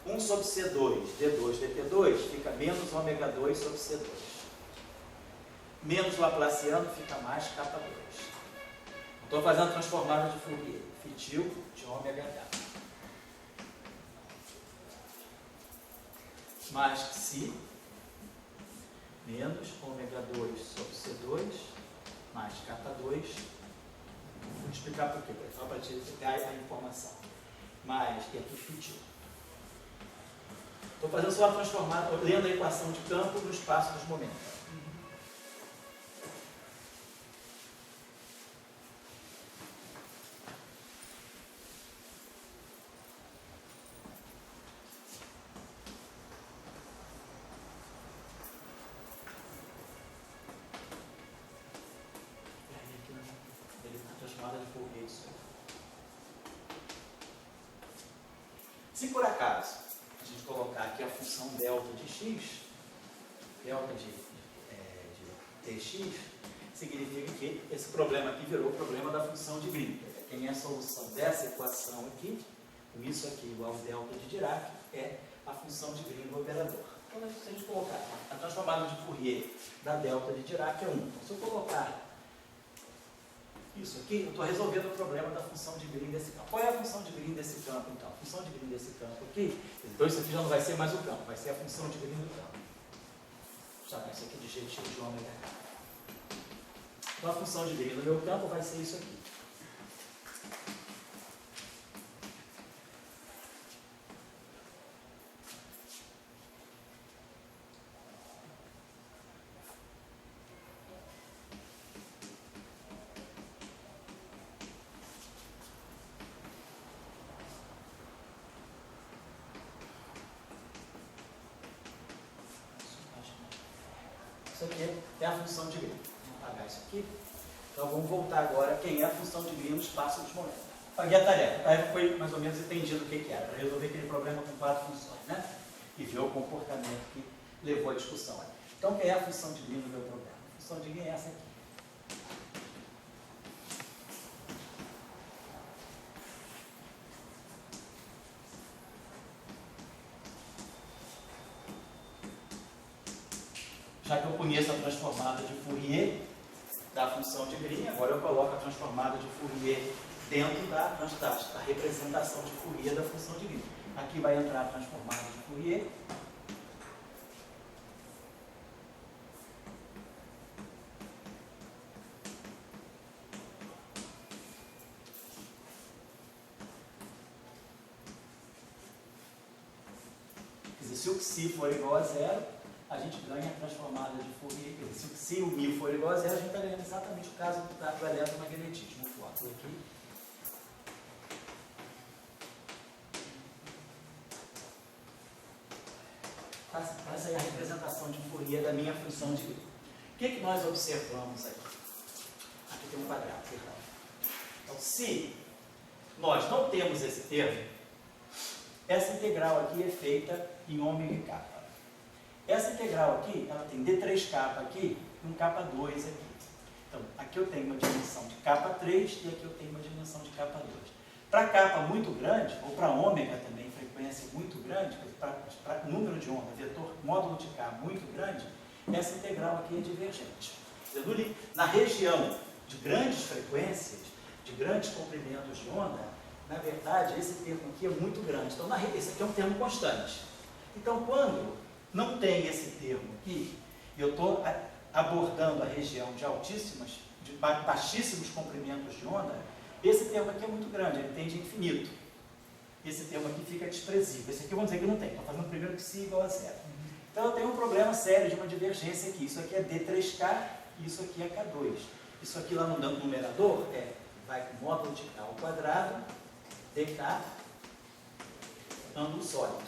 1 sobre C2, D2, DT2, fica menos ômega 2 sobre C2. Menos Laplaciano fica mais K2. Estou fazendo a transformada de Fourier, fitil de ômega H. Mais Psi, menos ômega 2 sobre C2, mais K2. Vou explicar por quê, só para te dar a informação. Mais, e aqui fitil. Estou fazendo só a transformada, lendo a equação de campo no espaço dos momentos. Se por acaso a gente colocar aqui a função delta de x, delta de tx, significa que esse problema aqui virou o problema da função de Green. Quem é a solução dessa equação aqui, com isso aqui igual a delta de Dirac, é a função de Green no operador. Então, se a gente colocar a transformada de Fourier da delta de Dirac é 1. Então, se eu colocar isso aqui, eu estou resolvendo o problema da função de Green desse campo. Qual é a função de Green desse campo, então? A função de Green desse campo aqui, então isso aqui já não vai ser mais o campo, vai ser a função de Green do campo. Vou chamar isso aqui de GX de ômega. Então a função de Green no meu campo vai ser isso aqui. Isso aqui é a função de Green. Vamos apagar isso aqui. Então vamos voltar agora quem é a função de Green no espaço dos momentos. Paguei a tarefa. A tarefa foi mais ou menos entendido o que era, para resolver aquele problema com 4 funções, né? E ver o comportamento que levou à discussão. Então quem é a função de Green no meu problema? A função de Green é essa aqui. Já que eu conheço a transformada de Fourier da função de Green, agora eu coloco a transformada de Fourier dentro da representação de Fourier da função de Green. Aqui vai entrar a transformada de Fourier. Quer dizer, se o Psi for igual a 0, a gente ganha a transformada de Fourier. Se o μ for igual a 0, a gente está ganhando exatamente o caso do eletromagnetismo. Foto aqui. Essa é a representação de Fourier da minha função de Green. O que nós observamos aqui? Aqui tem um quadrado, perdão. Então, se nós não temos esse termo, essa integral aqui é feita em ômega k. Essa integral aqui, ela tem D3K aqui e um K2 aqui. Então, aqui eu tenho uma dimensão de K3 e aqui eu tenho uma dimensão de K2. Para K muito grande, ou para ômega também, frequência muito grande, para número de onda, vetor módulo de K muito grande, essa integral aqui é divergente. Na região de grandes frequências, de grandes comprimentos de onda, na verdade, esse termo aqui é muito grande. Então, esse aqui é um termo constante. Então, quando não tem esse termo aqui, e eu estou abordando a região de baixíssimos comprimentos de onda, esse termo aqui é muito grande, ele tende a infinito. Esse termo aqui fica desprezível. Esse aqui vamos dizer que não tem, estou fazendo primeiro que Psi igual a 0. Então eu tenho um problema sério de uma divergência aqui. Isso aqui é D3K e isso aqui é K2. Isso aqui lá no numerador vai com módulo de K ao quadrado, dk, ângulo sólido,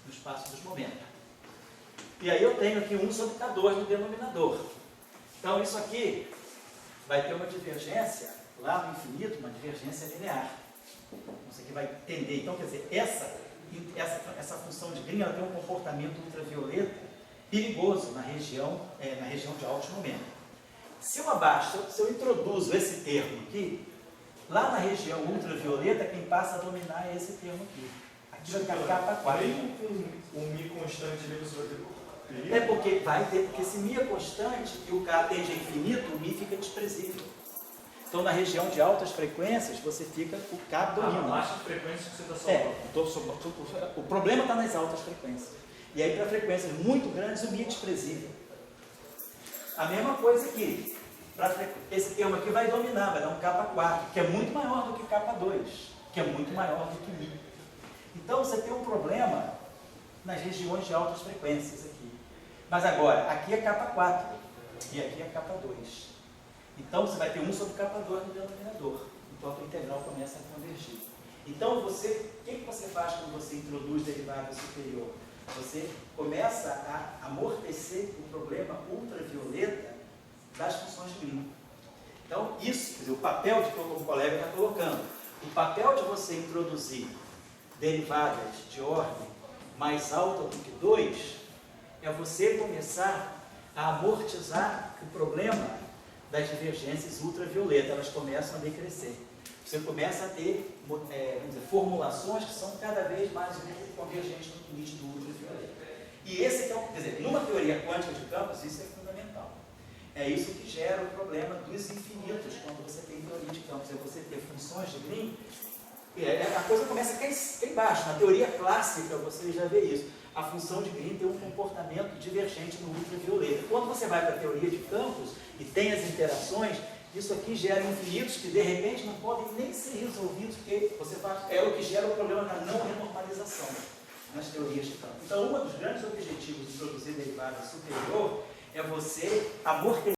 no espaço dos momentos. E aí eu tenho aqui 1 sobre K2 no denominador. Então isso aqui vai ter uma divergência lá no infinito, uma divergência linear. Isso aqui vai entender. Então, quer dizer, essa função de Green ela tem um comportamento ultravioleta perigoso na região de altos momentos. Se eu introduzo esse termo aqui, lá na região ultravioleta, quem passa a dominar é esse termo aqui. Aqui vai ficar capa 4. Mesmo com o Mi constante ali, você vai ter perigo? É porque vai ter, porque se Mi é constante e o K tende a infinito, o Mi fica desprezível. Então, na região de altas frequências, você fica, o K domina. baixa frequência que você está O problema está nas altas frequências. E aí, para frequências muito grandes, o Mi é desprezível. A mesma coisa aqui. Esse termo aqui vai dominar, vai dar um K4, que é muito maior do que K2, que é muito maior do que Mi. Então, você tem um problema nas regiões de altas frequências aqui. Mas agora, aqui é K4 e aqui é K2. Então, você vai ter 1 sobre K2 no denominador, enquanto a integral começa a convergir. Então, o que você faz quando você introduz derivada superior? Você começa a amortecer o problema ultravioleta das funções de Green. Então, isso, quer dizer, o papel de que o colega está colocando, o papel de você introduzir derivadas de ordem mais alta do que 2, é você começar a amortizar o problema das divergências ultravioletas, elas começam a decrescer. Você começa a ter vamos dizer, formulações que são cada vez mais convergentes no limite do ultravioleta. E esse que é quer dizer, numa teoria quântica de campos, isso é fundamental. É isso que gera o problema dos infinitos quando você tem teoria de campos. É você ter funções de Green, a coisa começa a cair embaixo. Na teoria clássica, você já vê isso. A função de Green tem um comportamento divergente no ultravioleta. Quando você vai para a teoria de campos e tem as interações, isso aqui gera infinitos que de repente não podem nem ser resolvidos, porque é o que gera o problema da não renormalização nas teorias de campos. Então, um dos grandes objetivos de produzir derivada superior é você amortecer